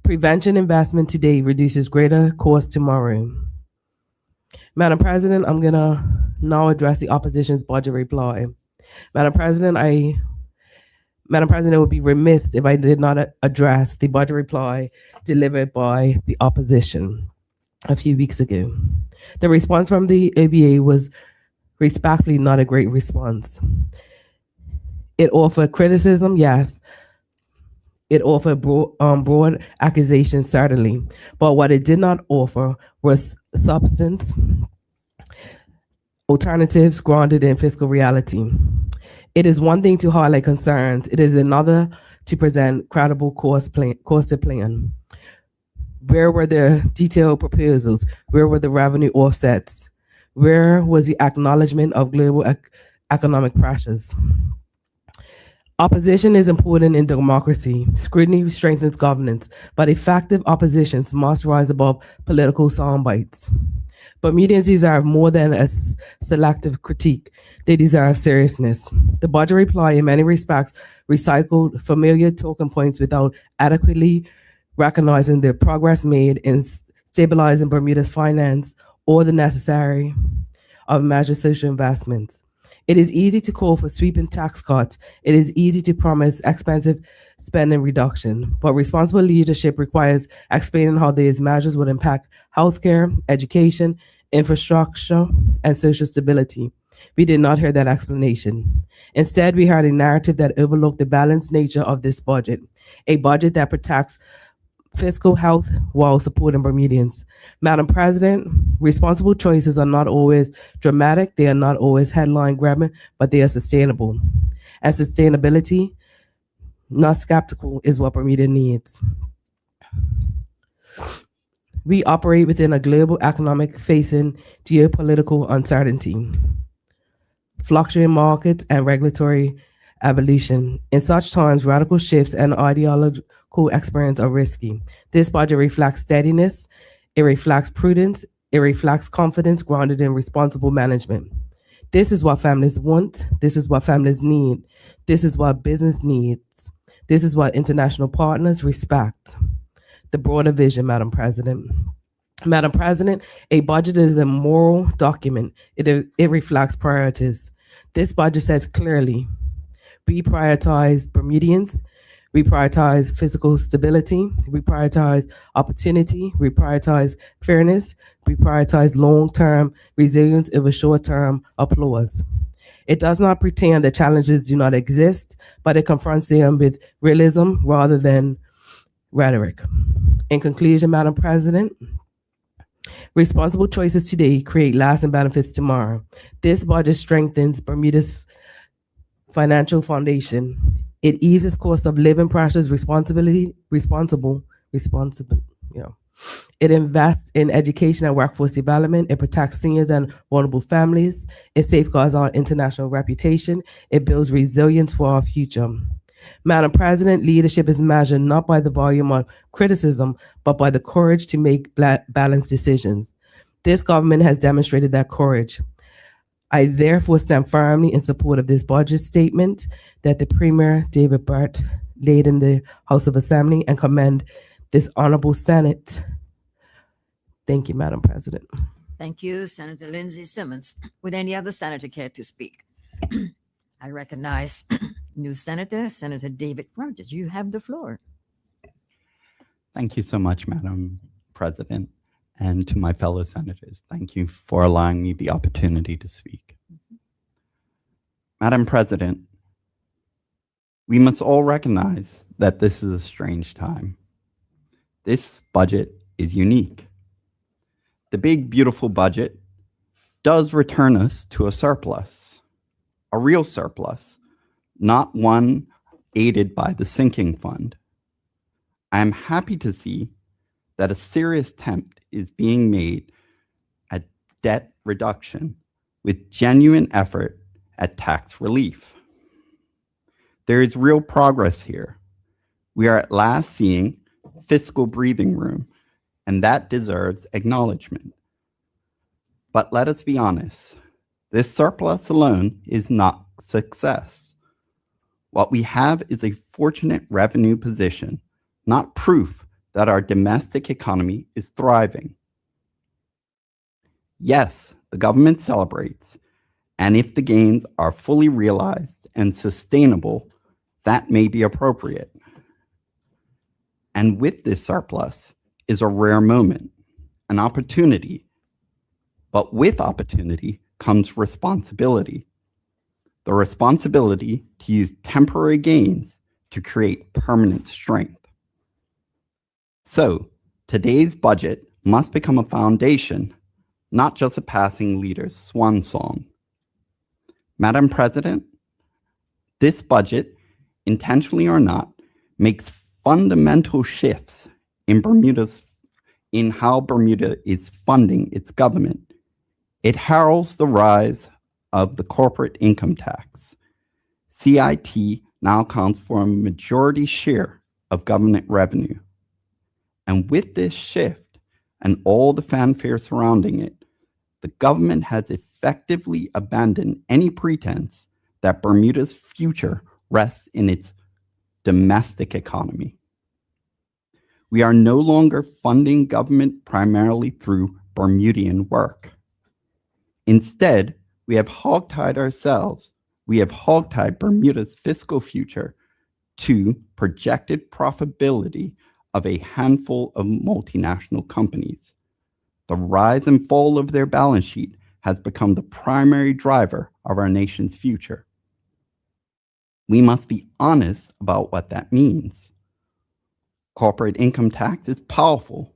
Prevention investment today reduces greater cost tomorrow. Madam President, I'm going to now address the opposition's budget reply. Madam President, it would be remiss if I did not address the budget reply delivered by the opposition a few weeks ago. The response from the ABA was respectfully not a great response. It offered criticism, yes. It offered broad accusations, certainly. But what it did not offer was substance, alternatives grounded in fiscal reality. It is one thing to highlight concerns. It is another to present credible costed plan. Where were the detailed proposals? Where were the revenue offsets? Where was the acknowledgement of global economic pressures? Opposition is important in democracy. Scrutiny strengthens governance, but effective oppositions must rise above political soundbites. Bermudians deserve more than a selective critique. They deserve seriousness. The budget reply, in many respects, recycled familiar talking points without adequately recognizing the progress made in stabilizing Bermuda's finance or the necessary of major social investments. It is easy to call for sweeping tax cuts. It is easy to promise expensive spending reduction, but responsible leadership requires explaining how these measures would impact healthcare, education, infrastructure, and social stability. We did not hear that explanation. Instead, we heard a narrative that overlooked the balanced nature of this budget, a budget that protects fiscal health while supporting Bermudians. Madam President, responsible choices are not always dramatic, they are not always headline grabbing, but they are sustainable. And sustainability, not skeptical, is what Bermuda needs. We operate within a global economic facing geopolitical uncertainty, fluctuating markets, and regulatory evolution. In such times, radical shifts and ideological experience are risky. This budget reflects steadiness, it reflects prudence, it reflects confidence grounded in responsible management. This is what families want, this is what families need, this is what business needs, this is what international partners respect. The broader vision, Madam President. Madam President, a budget is a moral document. It reflects priorities. This budget says clearly, we prioritize Bermudians, we prioritize physical stability, we prioritize opportunity, we prioritize fairness, we prioritize long-term resilience over short-term applause. It does not pretend that challenges do not exist, but it confronts them with realism rather than rhetoric. In conclusion, Madam President, responsible choices today create lasting benefits tomorrow. This budget strengthens Bermuda's financial foundation. It eases cost of living pressures, It invests in education and workforce development. It protects seniors and vulnerable families. It safeguards our international reputation. It builds resilience for our future. Madam President, leadership is measured not by the volume of criticism, but by the courage to make balanced decisions. This government has demonstrated that courage. I therefore stand firmly in support of this budget statement that the Premier David Burt laid in the House of Assembly and commend this honorable Senate. Thank you, Madam President. Thank you, Senator Lindsay Simmons. Would any other senator care to speak? I recognize new senator, Senator David Rogers. You have the floor. Thank you so much, Madam President. And to my fellow senators, thank you for allowing me the opportunity to speak. Madam President, we must all recognize that this is a strange time. This budget is unique. The big, beautiful budget does return us to a surplus, a real surplus, not one aided by the sinking fund. I am happy to see that a serious attempt is being made at debt reduction with genuine effort at tax relief. There is real progress here. We are at last seeing fiscal breathing room, and that deserves acknowledgement. But let us be honest, this surplus alone is not success. What we have is a fortunate revenue position, not proof that our domestic economy is thriving. Yes, the government celebrates, and if the gains are fully realized and sustainable, that may be appropriate. And with this surplus is a rare moment, an opportunity. But with opportunity comes responsibility. The responsibility to use temporary gains to create permanent strength. So, today's budget must become a foundation, not just a passing leader's swan song. Madam President, this budget, intentionally or not, makes fundamental shifts in how Bermuda is funding its government. It heralds the rise of the corporate income tax. CIT now accounts for a majority share of government revenue. And with this shift and all the fanfare surrounding it, the government has effectively abandoned any pretense that Bermuda's future rests in its domestic economy. We are no longer funding government primarily through Bermudian work. Instead, We have hogtied ourselves. We have hogtied Bermuda's fiscal future to projected profitability of a handful of multinational companies. The rise and fall of their balance sheet has become the primary driver of our nation's future. We must be honest about what that means. Corporate income tax is powerful,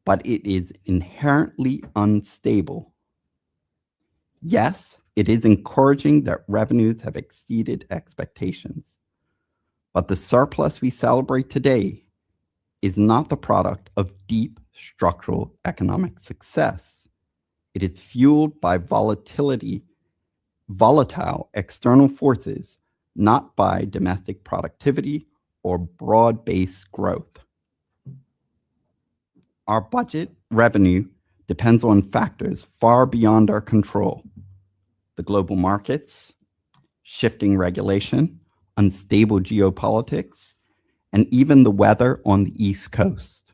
but it is inherently unstable. Yes, it is encouraging that revenues have exceeded expectations, but the surplus we celebrate today is not the product of deep structural economic success. It is fueled by volatile external forces, not by domestic productivity or broad-based growth. Our budget revenue depends on factors far beyond our control: the global markets, shifting regulation, unstable geopolitics, and even the weather on the East Coast.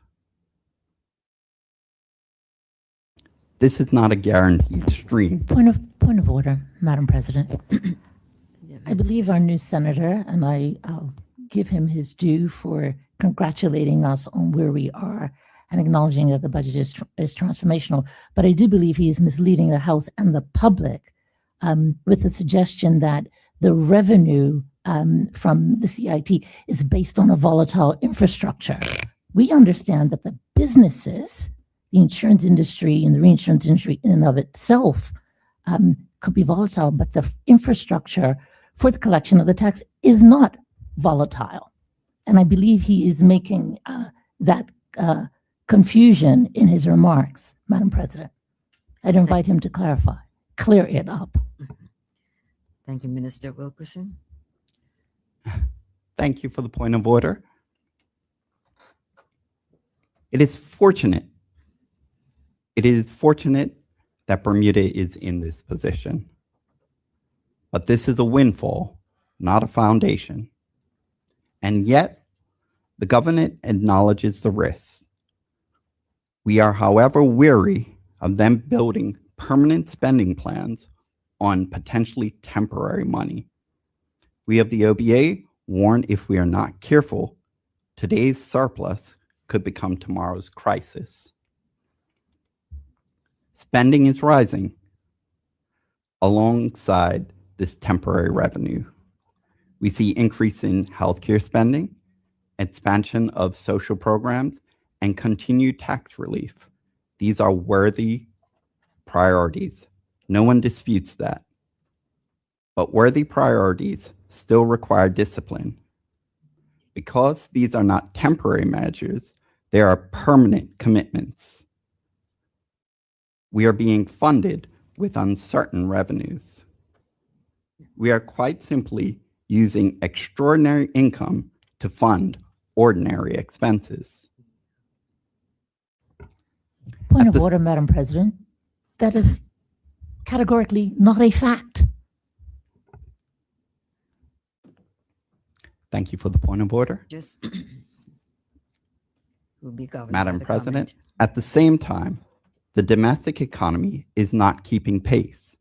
This is not a guaranteed stream. Point of order, Madam President. Yeah, I believe our new senator, and I'll give him his due for congratulating us on where we are and acknowledging that the budget is transformational. But I do believe he is misleading the House and the public with the suggestion that the revenue from the CIT is based on a volatile infrastructure. We understand that the businesses, the insurance industry and the reinsurance industry in and of itself could be volatile, but the infrastructure for the collection of the tax is not volatile. And I believe he is making that confusion in his remarks, Madam President. I'd invite him to clear it up. Thank you, Minister Wilkerson. Thank you for the point of order. It is fortunate that Bermuda is in this position. But this is a windfall, not a foundation. And yet, the government acknowledges the risks. We are, however, weary of them building permanent spending plans on potentially temporary money. We of the OBA warn, if we are not careful, today's surplus could become tomorrow's crisis. Spending is rising alongside this temporary revenue. We see increase in healthcare spending, expansion of social programs, and continued tax relief. These are worthy priorities. No one disputes that. But worthy priorities still require discipline. Because these are not temporary measures, they are permanent commitments. We are being funded with uncertain revenues. We are quite simply using extraordinary income to fund ordinary expenses. Point of order, Madam President. That is categorically not a fact. Thank you for the point of order. Just will be governed Madam by the President, government. at the same time, the domestic economy is not keeping pace.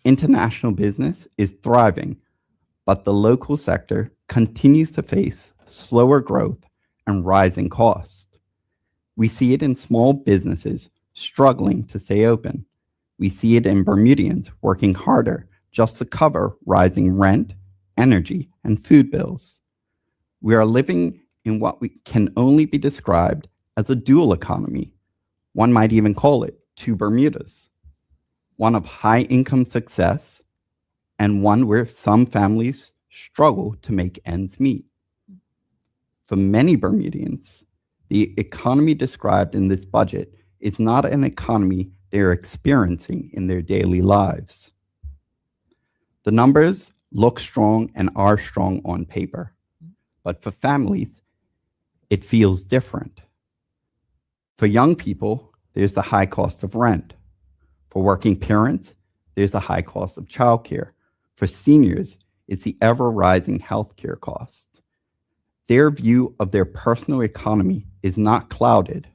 International business is thriving, but the local sector continues to face slower growth and rising costs. We see it in small businesses struggling to stay open. We see it in Bermudians working harder just to cover rising rent, energy, and food bills. We are living in what can only be described as a dual economy. One might even call it two Bermudas, one of high income success and one where some families struggle to make ends meet. For many Bermudians, the economy described in this budget is not an economy they're experiencing in their daily lives. The numbers look strong and are strong on paper, but for families, it feels different. For young people, there's the high cost of rent. For working parents, there's the high cost of childcare. For seniors, it's the ever-rising healthcare cost. Their view of their personal economy is not clouded.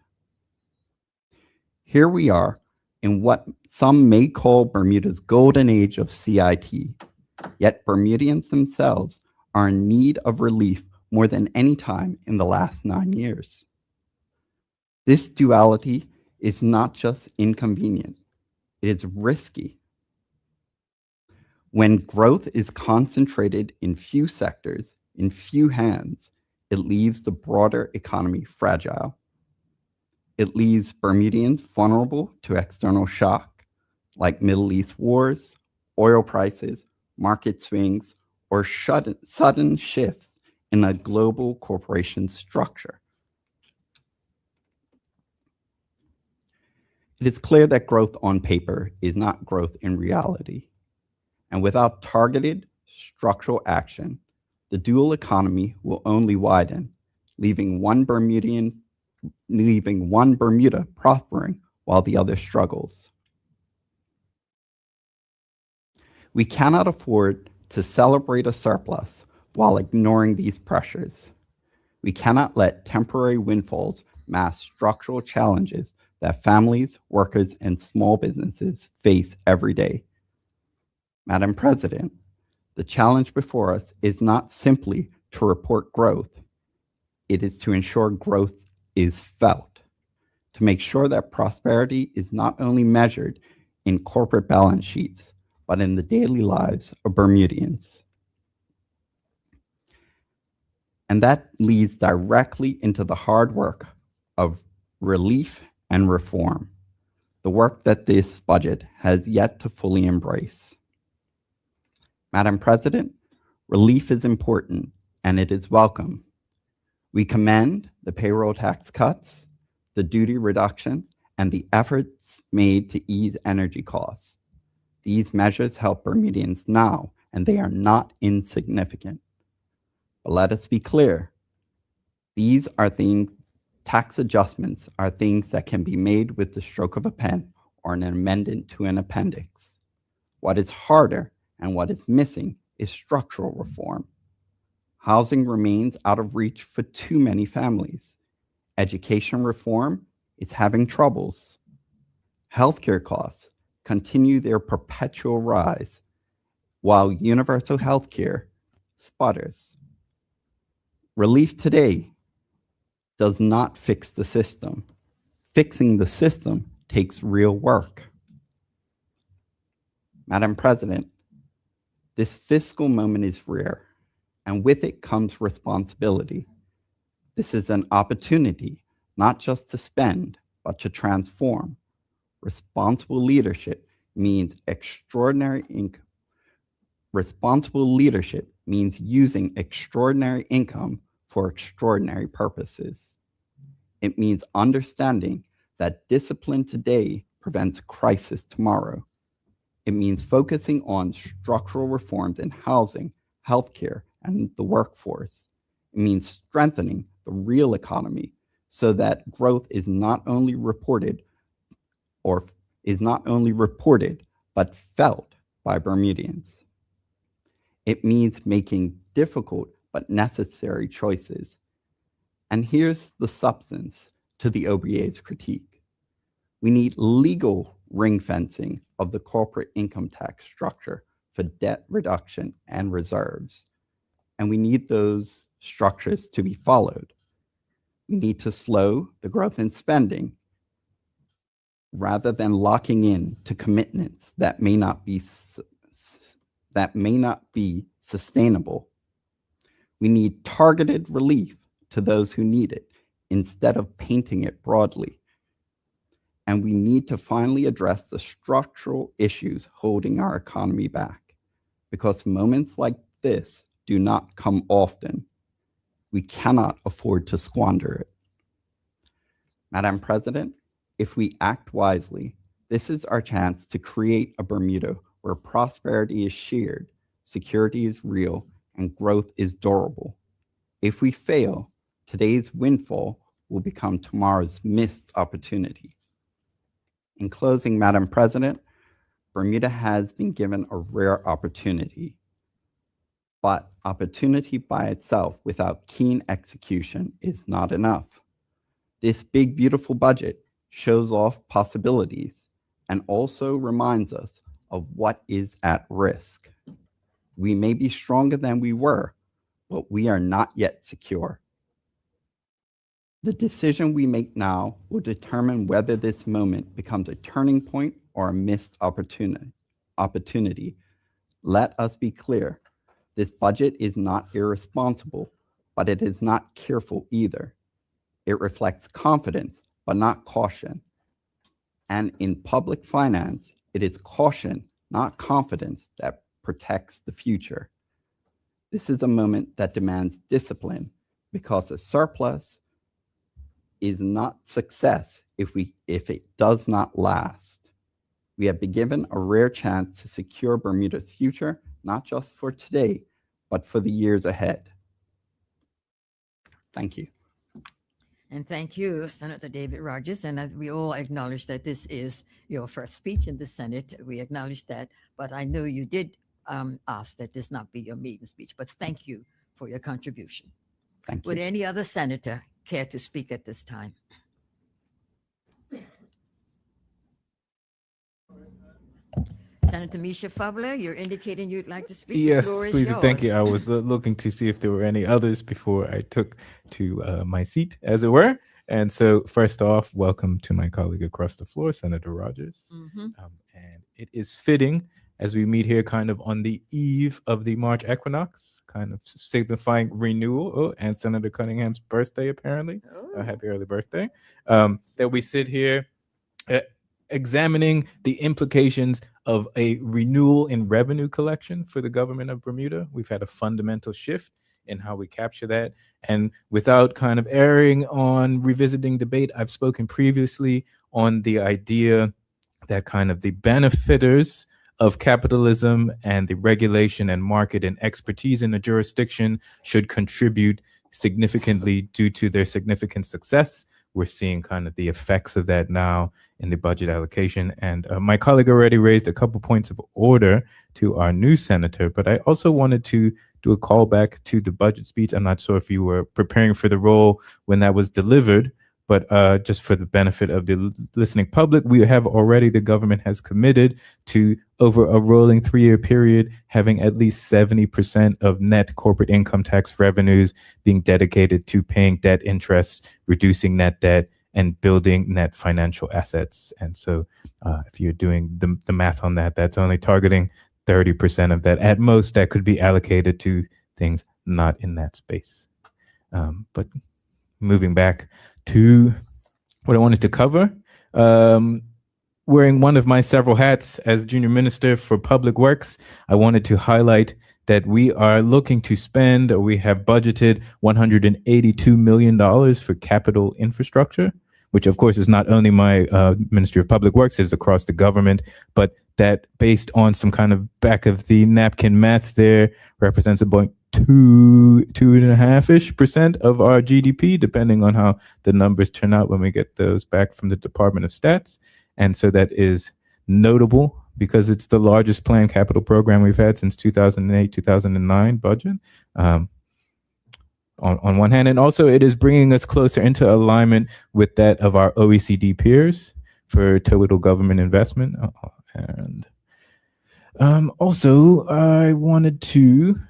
Here we are, in what some may call Bermuda's golden age of CIT. Yet Bermudians themselves are in need of relief more than any time in the last 9 years. This duality is not just inconvenient, it is risky. When growth is concentrated in few sectors, in few hands, it leaves the broader economy fragile. It leaves Bermudians vulnerable to external shock, like Middle East wars, oil prices, market swings, or sudden shifts in a global corporation structure. It is clear that growth on paper is not growth in reality. And without targeted structural action, the dual economy will only widen, leaving one Bermuda prospering while the other struggles. We cannot afford to celebrate a surplus while ignoring these pressures. We cannot let temporary windfalls mask structural challenges that families, workers, and small businesses face every day. Madam President, the challenge before us is not simply to report growth. It is to ensure growth is felt, to make sure that prosperity is not only measured in corporate balance sheets, but in the daily lives of Bermudians. And that leads directly into the hard work of relief and reform, the work that this budget has yet to fully embrace. Madam President, relief is important and it is welcome. We commend the payroll tax cuts, the duty reduction, and the efforts made to ease energy costs. These measures help Bermudians now, and they are not insignificant. But let us be clear. These are things, tax adjustments are things that can be made with the stroke of a pen or an amendment to an appendix. What is harder and what is missing is structural reform. Housing remains out of reach for too many families. Education reform is having troubles. Healthcare costs continue their perpetual rise, while universal healthcare sputters. Relief today does not fix the system. Fixing the system takes real work. Madam President, this fiscal moment is rare, and with it comes responsibility. This is an opportunity not just to spend, but to transform. Responsible leadership means Responsible leadership means using extraordinary income for extraordinary purposes. It means understanding that discipline today prevents crisis tomorrow. It means focusing on structural reforms in housing, healthcare, and the workforce. It means strengthening the real economy so that growth is not only reported, but felt by Bermudians. It means making difficult but necessary choices. And here's the substance to the OBA's critique. We need legal ring fencing of the corporate income tax structure for debt reduction and reserves. And we need those structures to be followed. We need to slow the growth in spending rather than locking in to commitments that may not be sustainable. We need targeted relief to those who need it instead of painting it broadly. And we need to finally address the structural issues holding our economy back, because moments like this do not come often. We cannot afford to squander it. Madam President, if we act wisely, this is our chance to create a Bermuda where prosperity is shared, security is real, and growth is durable. If we fail, today's windfall will become tomorrow's missed opportunity. In closing, Madam President, Bermuda has been given a rare opportunity, but opportunity by itself without keen execution is not enough. This big, beautiful budget shows off possibilities, and also reminds us of what is at risk. We may be stronger than we were, but we are not yet secure. The decision we make now will determine whether this moment becomes a turning point or a missed opportunity. Let us be clear. This budget is not irresponsible, but it is not careful either. It reflects confidence, but not caution. And in public finance, it is caution, not confidence, that protects the future. This is a moment that demands discipline, because a surplus is not success if it does not last. We have been given a rare chance to secure Bermuda's future, not just for today, but for the years ahead. Thank you. And thank you, Senator David Rogers. And we all acknowledge that this is your first speech in the Senate. We acknowledge that, but I know you did ask that this not be your maiden speech, but thank you for your contribution. Thank you. Would any other senator care to speak at this time? Senator Misha Fabler, you're indicating you'd like to speak. The Yes, floor is please. Thank you. yours. I was looking to see if there were any others before I took to my seat, as it were. And so, first off, welcome to my colleague across the floor, Senator Rogers. Mhm. And it is fitting as we meet here kind of on the eve of the March equinox, kind of signifying renewal, and Senator Cunningham's birthday, apparently. Oh. Happy early birthday. That we sit here examining the implications of a renewal in revenue collection for the government of Bermuda. We've had a fundamental shift in how we capture that. And without kind of erring on revisiting debate, I've spoken previously on the idea that kind of the benefiters of capitalism and the regulation and market and expertise in a jurisdiction should contribute significantly due to their significant success. We're seeing kind of the effects of that now in the budget allocation. And my colleague already raised a couple points of order to our new senator, but I also wanted to do a callback to the budget speech. I'm not sure if you were preparing for the role when that was delivered, but just for the benefit of the listening public, we have already, the government has committed to, over a rolling 3-year period, having at least 70% of net corporate income tax revenues being dedicated to paying debt interest, reducing net debt, and building net financial assets. And so if you're doing the math on that, that's only targeting 30% of that. At most, that could be allocated to things not in that space. But moving back to what I wanted to cover, wearing one of my several hats as Junior Minister for Public Works, I wanted to highlight that we are looking to spend, or we have budgeted $182 million for capital infrastructure, which of course is not only my Ministry of Public Works, is across the government, but that based on some kind of back of the napkin math there represents about 2.5% of our GDP, depending on how the numbers turn out when we get those back from the Department of Stats. And so that is notable because it's the largest planned capital program we've had since 2008, 2009 budget. On one hand, and also it is bringing us closer into alignment with that of our OECD peers for total government investment. And also, I wanted to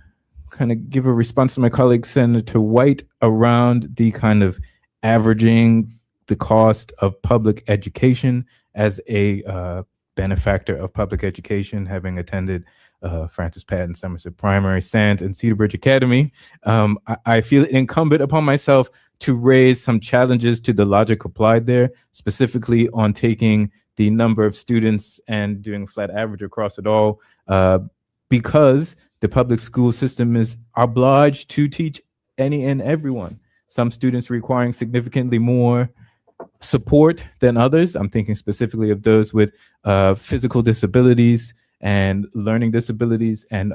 kind of give a response to my colleague, Senator White, around the kind of averaging the cost of public education as a benefactor of public education, having attended Francis Patton, Somerset Primary, Sands, and Cedar Bridge Academy. I feel it incumbent upon myself to raise some challenges to the logic applied there, specifically on taking the number of students and doing a flat average across it all, because the public school system is obliged to teach any and everyone. Some students requiring significantly more support than others. I'm thinking specifically of those with physical disabilities and learning disabilities. And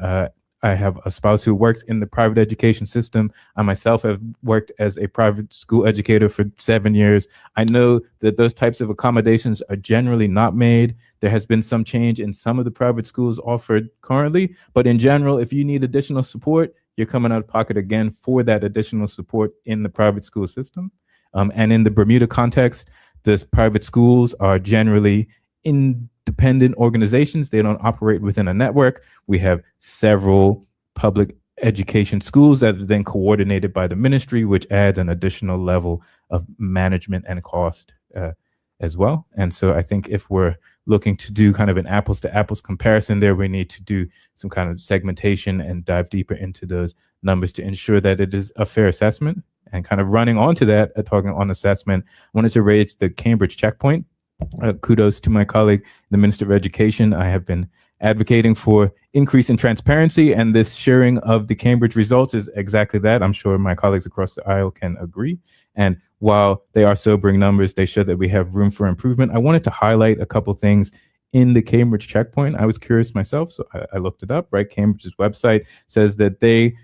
I have a spouse who works in the private education system. I myself have worked as a private school educator for 7 years. I know that those types of accommodations are generally not made. There has been some change in some of the private schools offered currently, but in general, if you need additional support, you're coming out of pocket again for that additional support in the private school system. And in the Bermuda context, the private schools are generally in dependent organizations. They don't operate within a network. We have several public education schools that are then coordinated by the ministry, which adds an additional level of management and cost as well. And so I think if we're looking to do kind of an apples to apples comparison there, we need to do some kind of segmentation and dive deeper into those numbers to ensure that it is a fair assessment. And kind of running onto that, talking on assessment, I wanted to raise the Cambridge checkpoint. Kudos to my colleague, the Minister of Education. I have been advocating for increase in transparency, and this sharing of the Cambridge results is exactly that. I'm sure my colleagues across the aisle can agree. And while they are sobering numbers, they show that we have room for improvement. I wanted to highlight a couple things in the Cambridge checkpoint. I was curious myself, so I looked it up, right? Cambridge's website says that they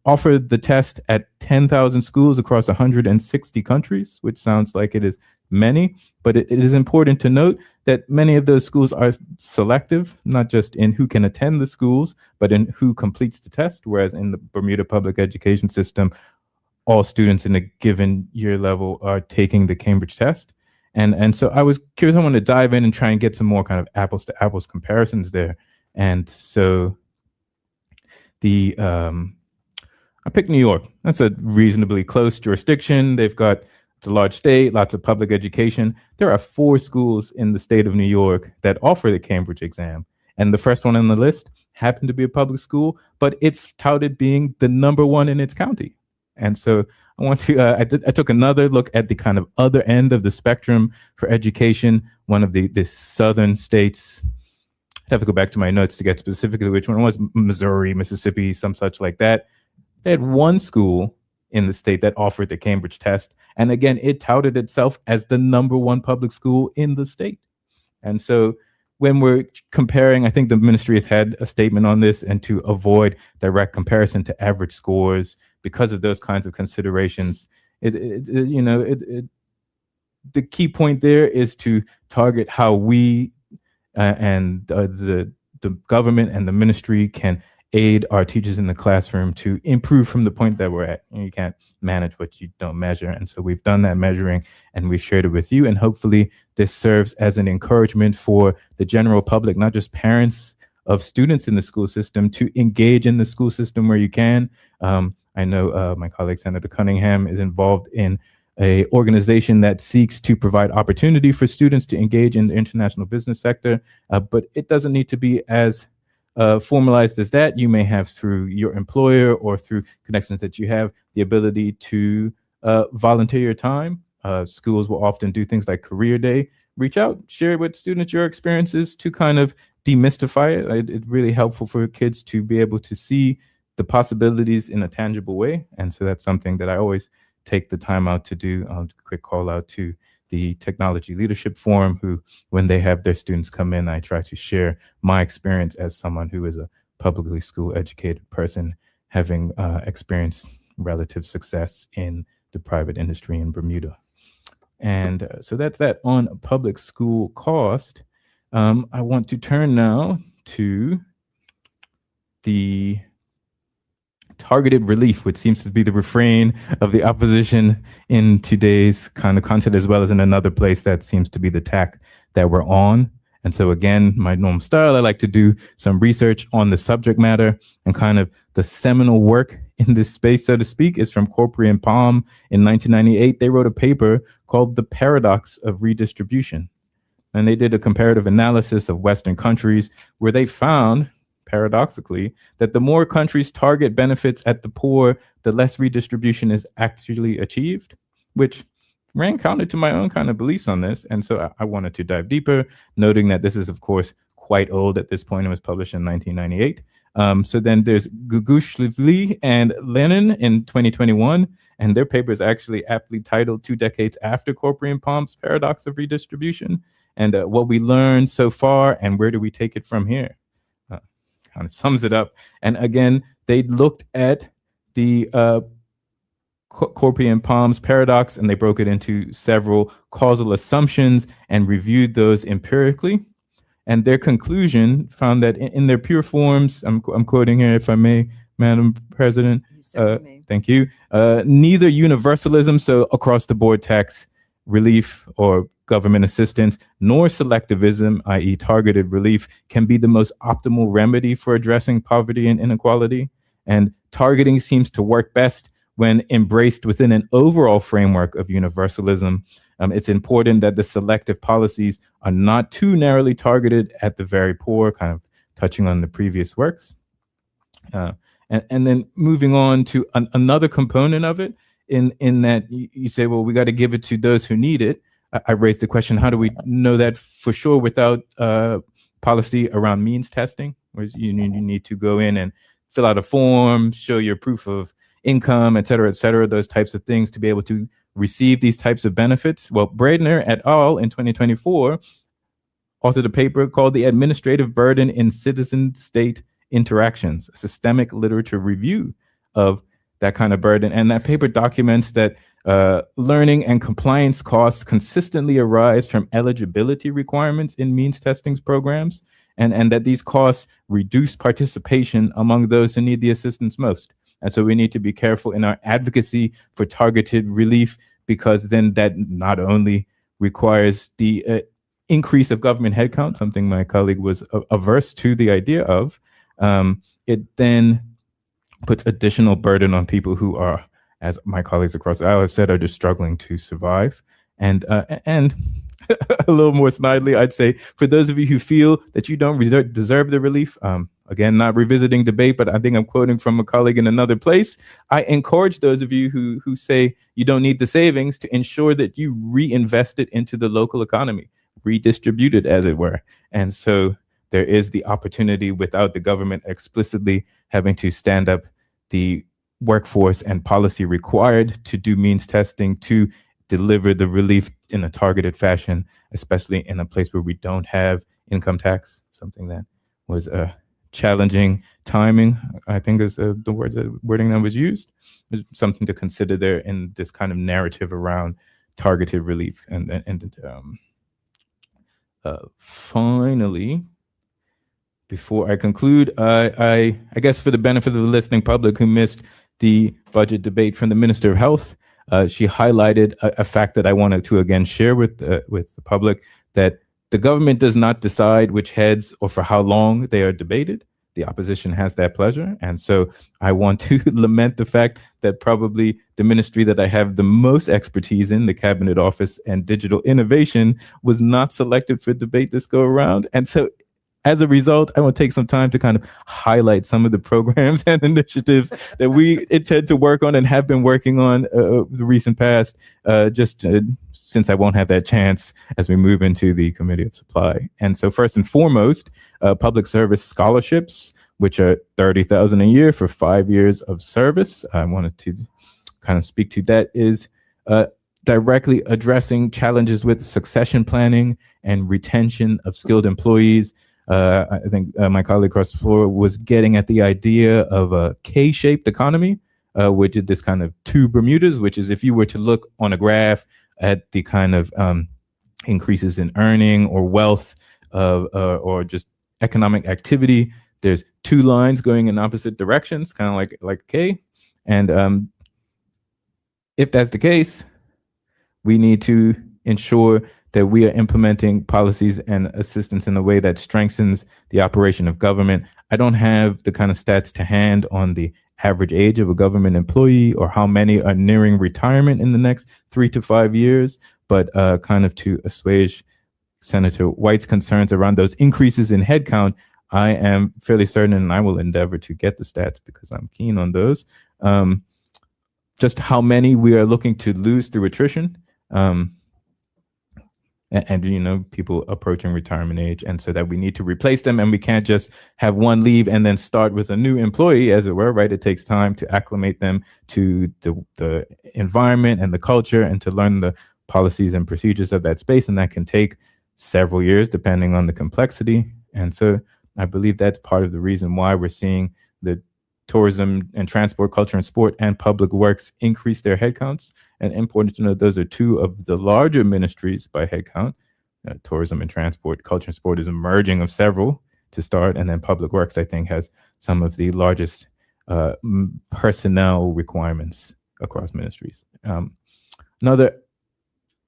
offer the test at 10,000 schools across 160 countries, which sounds like it is many, but it is important to note that many of those schools are selective, not just in who can attend the schools, but in who completes the test, whereas in the Bermuda public education system, all students in a given year level are taking the Cambridge test. And so I was curious, I want to dive in and try and get some more kind of apples to apples comparisons there. And so I picked New York. That's a reasonably close jurisdiction. They've got, it's a large state, lots of public education. There are 4 schools in the state of New York that offer the Cambridge exam. And the first one on the list happened to be a public school, but it touted being the #1 in its county. And so I want to, I took another look at the kind of other end of the spectrum for education. One of the southern states, I'd have to go back to my notes to get specifically which one it was, Missouri, Mississippi, some such like that. They had 1 school in the state that offered the Cambridge test. And again, it touted itself as the #1 public school in the state. And so when we're comparing, I think the ministry has had a statement on this, and to avoid direct comparison to average scores because of those kinds of considerations, the key point there is to target how we and the government and the ministry can aid our teachers in the classroom to improve from the point that we're at. You can't manage what you don't measure. And so we've done that measuring and we've shared it with you. And hopefully this serves as an encouragement for the general public, not just parents of students in the school system, to engage in the school system where you can. I know my colleague, Senator Cunningham, is involved in an organization that seeks to provide opportunity for students to engage in the international business sector, but it doesn't need to be as formalized as that. You may have, through your employer or through connections that you have, the ability to volunteer your time. Schools will often do things like Career Day. Reach out, share with students your experiences to kind of demystify it. It's really helpful for kids to be able to see the possibilities in a tangible way. And so that's something that I always take the time out to do. I'll quick call out to the Technology Leadership Forum, who, when they have their students come in, I try to share my experience as someone who is a publicly school educated person, having experienced relative success in the private industry in Bermuda. And so that's that on public school cost. I want to turn now to the targeted relief, which seems to be the refrain of the opposition in today's kind of content, as well as in another place that seems to be the tack that we're on. And so again, my normal style, I like to do some research on the subject matter, and kind of the seminal work in this space, so to speak, is from Corpry and Palm in 1998. They wrote a paper called The Paradox of Redistribution. And they did a comparative analysis of Western countries where they found, paradoxically, that the more countries target benefits at the poor, the less redistribution is actually achieved, which ran counter to my own kind of beliefs on this. And so I wanted to dive deeper, noting that this is, of course, quite old at this point. It was published in 1998. So then there's Gugushvili and Lenin in 2021, and their paper is actually aptly titled 2 decades after Corpry and Palm's Paradox of Redistribution, and what we learned so far and where do we take it from here. Kind of sums it up. And again, they looked at the Corpry and Palm's paradox, and they broke it into several causal assumptions and reviewed those empirically. And their conclusion found that in their pure forms, I'm quoting here, if I may, Madam President, thank you, neither universalism, so across the board tax relief or government assistance, nor selectivism, i.e. targeted relief, can be the most optimal remedy for addressing poverty and inequality. And targeting seems to work best when embraced within an overall framework of universalism. It's important that the selective policies are not too narrowly targeted at the very poor, kind of touching on the previous works. And then moving on to another component of it, in that you say, well, we got to give it to those who need it. I raised the question, how do we know that for sure without policy around means testing, where you need to go in and fill out a form, show your proof of income, et cetera, those types of things to be able to receive these types of benefits? Well, Braidner et al. In 2024 authored a paper called The Administrative Burden in Citizen-State Interactions, a systemic literature review of that kind of burden. And that paper documents that learning and compliance costs consistently arise from eligibility requirements in means testing programs, and that these costs reduce participation among those who need the assistance most. And so we need to be careful in our advocacy for targeted relief, because then that not only requires the increase of government headcount, something my colleague was averse to the idea of, it then puts additional burden on people who are, as my colleagues across the aisle have said, are just struggling to survive. And a little more snidely, I'd say, for those of you who feel that you don't deserve the relief, again, not revisiting debate, but I think I'm quoting from a colleague in another place, I encourage those of you who say you don't need the savings to ensure that you reinvest it into the local economy, redistribute it, as it were. And so there is the opportunity, without the government explicitly having to stand up the workforce and policy required to do means testing, to deliver the relief in a targeted fashion, especially in a place where we don't have income tax, something that was challenging timing, I think is the wording that was used. There's something to consider there in this kind of narrative around targeted relief. And finally, before I conclude, I guess for the benefit of the listening public who missed the budget debate from the Minister of Health, she highlighted a fact that I wanted to again share with the public, that the government does not decide which heads or for how long they are debated. The opposition has that pleasure. And so I want to lament the fact that probably the ministry that I have the most expertise in, the Cabinet Office and Digital Innovation, was not selected for debate this go around. And so as a result, I want to take some time to kind of highlight some of the programs and initiatives that we intend to work on and have been working on the recent past, since I won't have that chance as we move into the Committee of Supply. And so first and foremost, public service scholarships, which are $30,000 a year for 5 years of service. I wanted to kind of speak to that, is directly addressing challenges with succession planning and retention of skilled employees. I think my colleague across the floor was getting at the idea of a K-shaped economy, which is this kind of two Bermudas, which is if you were to look on a graph at the kind of increases in earning or wealth or just economic activity, there's two lines going in opposite directions, kind of like K. And if that's the case, we need to ensure that we are implementing policies and assistance in a way that strengthens the operation of government. I don't have the kind of stats to hand on the average age of a government employee or how many are nearing retirement in the next 3 to 5 years, but kind of to assuage Senator White's concerns around those increases in headcount, I am fairly certain, and I will endeavor to get the stats because I'm keen on those, just how many we are looking to lose through attrition. And you know, people approaching retirement age, and so that we need to replace them, and we can't just have one leave and then start with a new employee, as it were, right? It takes time to acclimate them to the environment and the culture, and to learn the policies and procedures of that space, and that can take several years depending on the complexity. And so I believe that's part of the reason why we're seeing the tourism and transport, culture and sport, and public works increase their headcounts. And important to note, those are two of the larger ministries by headcount. Tourism and transport, culture and sport is emerging of several to start. And then public works, I think, has some of the largest personnel requirements across ministries. Another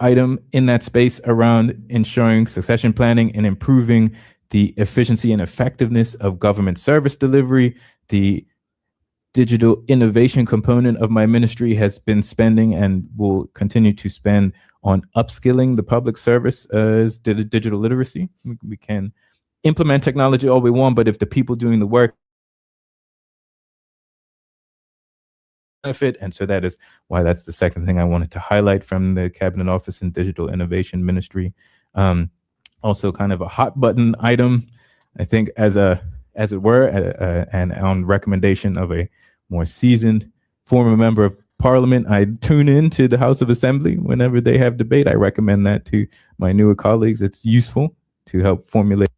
item in that space around ensuring succession planning and improving the efficiency and effectiveness of government service delivery. The digital innovation component of my ministry has been spending and will continue to spend on upskilling the public service as digital literacy. We can implement technology all we want, but if the people doing the work benefit, and so that is why that's the second thing I wanted to highlight from the Cabinet Office and Digital Innovation Ministry. Also kind of a hot button item, I think, as it were, and on recommendation of a more seasoned former member of Parliament, I tune in to the House of Assembly whenever they have debate. I recommend that to my newer colleagues. It's useful to help formulate